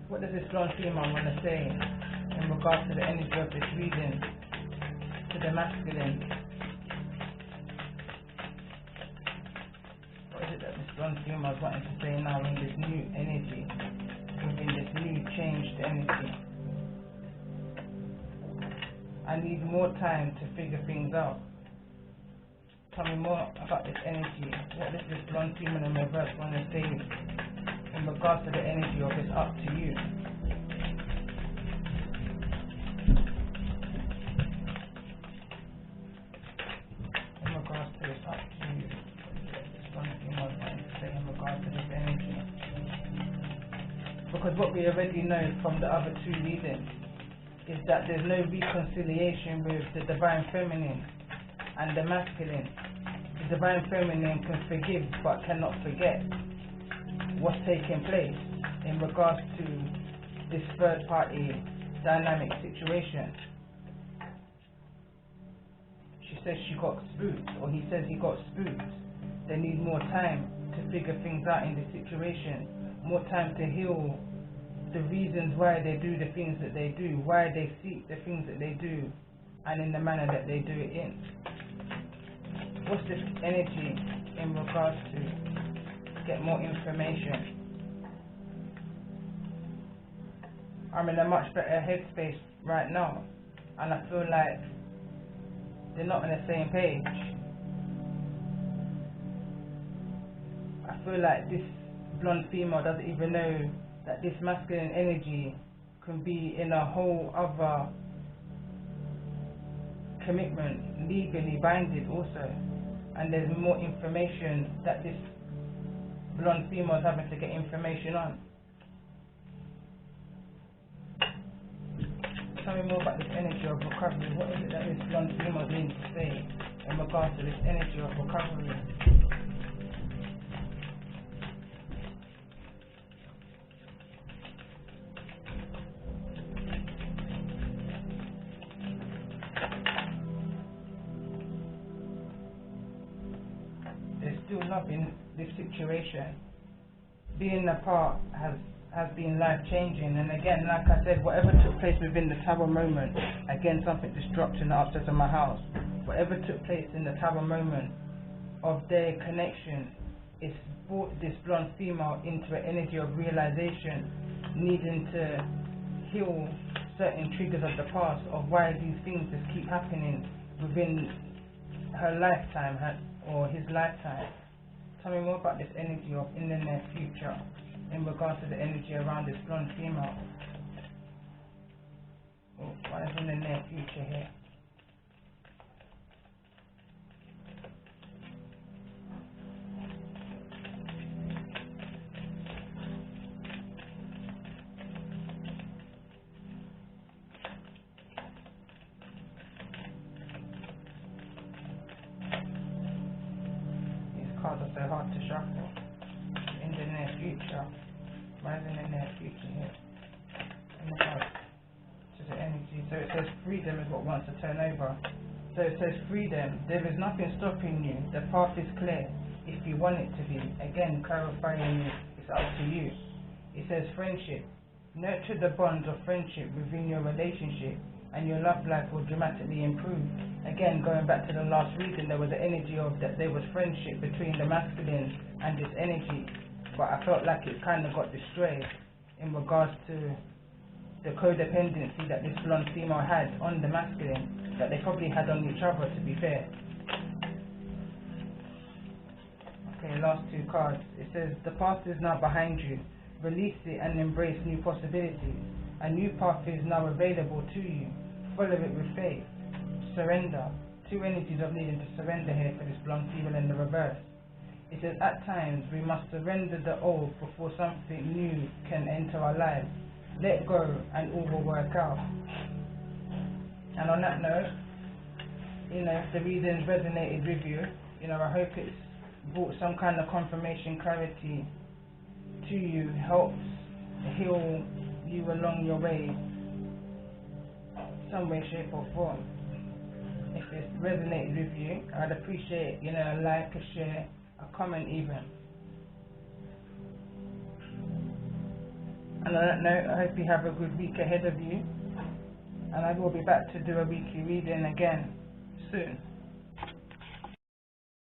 What does this blonde female want to say in regards to the energy of this reading, to the masculine? What is it that this blonde female is wanting to say now in this new energy, within this new changed energy? I need more time to figure things out. Tell me more about this energy. What does this blonde female in reverse want to say in regards to the energy of it's up to you? In regards to it's up to you. This blonde female is wanting to say in regards to this energy. Because what we already know from the other two readings is that there's no reconciliation with the divine feminine and the masculine. The divine feminine can forgive but cannot forget what's taking place in regards to this third party dynamic situation. says she got spooked, or he says he got spooked. They need more time to figure things out in the situation, more time to heal the reasons why they do the things that they do, why they seek the things that they do, and in the manner that they do it in. What's this energy in regards to? Get more information. I'm in a much better headspace right now, and I feel like they're not on the same page. I feel like this blonde female doesn't even know that this masculine energy can be in a whole other commitment, legally binded also, and there's more information that this blonde female is having to get information on. Tell me more about this energy of recovery. What is it that this blonde female needs to say in regards to this energy of recovery? There's still love in this situation. Being apart has been life-changing, and again, like I said, whatever took place within the tower moment, again, something just dropped in the upstairs of my house, whatever took place in the tower moment of their connection, it's brought this blonde female into an energy of realization, needing to heal certain triggers of the past, of why these things just keep happening within her lifetime, or his lifetime. Tell me more about this energy of in the near future, in regards to the energy around this blonde female. Oh, what is in the near future here? These cards are so hard to shuffle. In the near future. What is in the near future here? In the past. To the energy. So it says freedom is what wants to turn over. So it says freedom. There is nothing stopping you. The path is clear if you want it to be. Again, clarifying it's up to you. It says friendship. Nurture the bonds of friendship within your relationship, and your love life will dramatically improve. Again, going back to the last reading, there was an energy of that there was friendship between the masculine and this energy, but I felt like it kind of got destroyed in regards to the codependency that this blonde female had on the masculine, that they probably had on each other, to be fair. Okay, last two cards. It says the past is now behind you. Release it and embrace new possibilities. A new path is now available to you. Follow it with faith. Surrender. Two energies of needing to surrender here for this blonde female in the reverse. It says at times we must surrender the old before something new can enter our lives. Let go and all will work out. And on that note, if the readings resonated with you, I hope it's brought some kind of confirmation, clarity to you, helps heal you along your way, some way, shape or form. If it resonated with you, I'd appreciate, a like, a share, a comment even. And on that note, I hope you have a good week ahead of you, and I will be back to do a weekly reading again soon.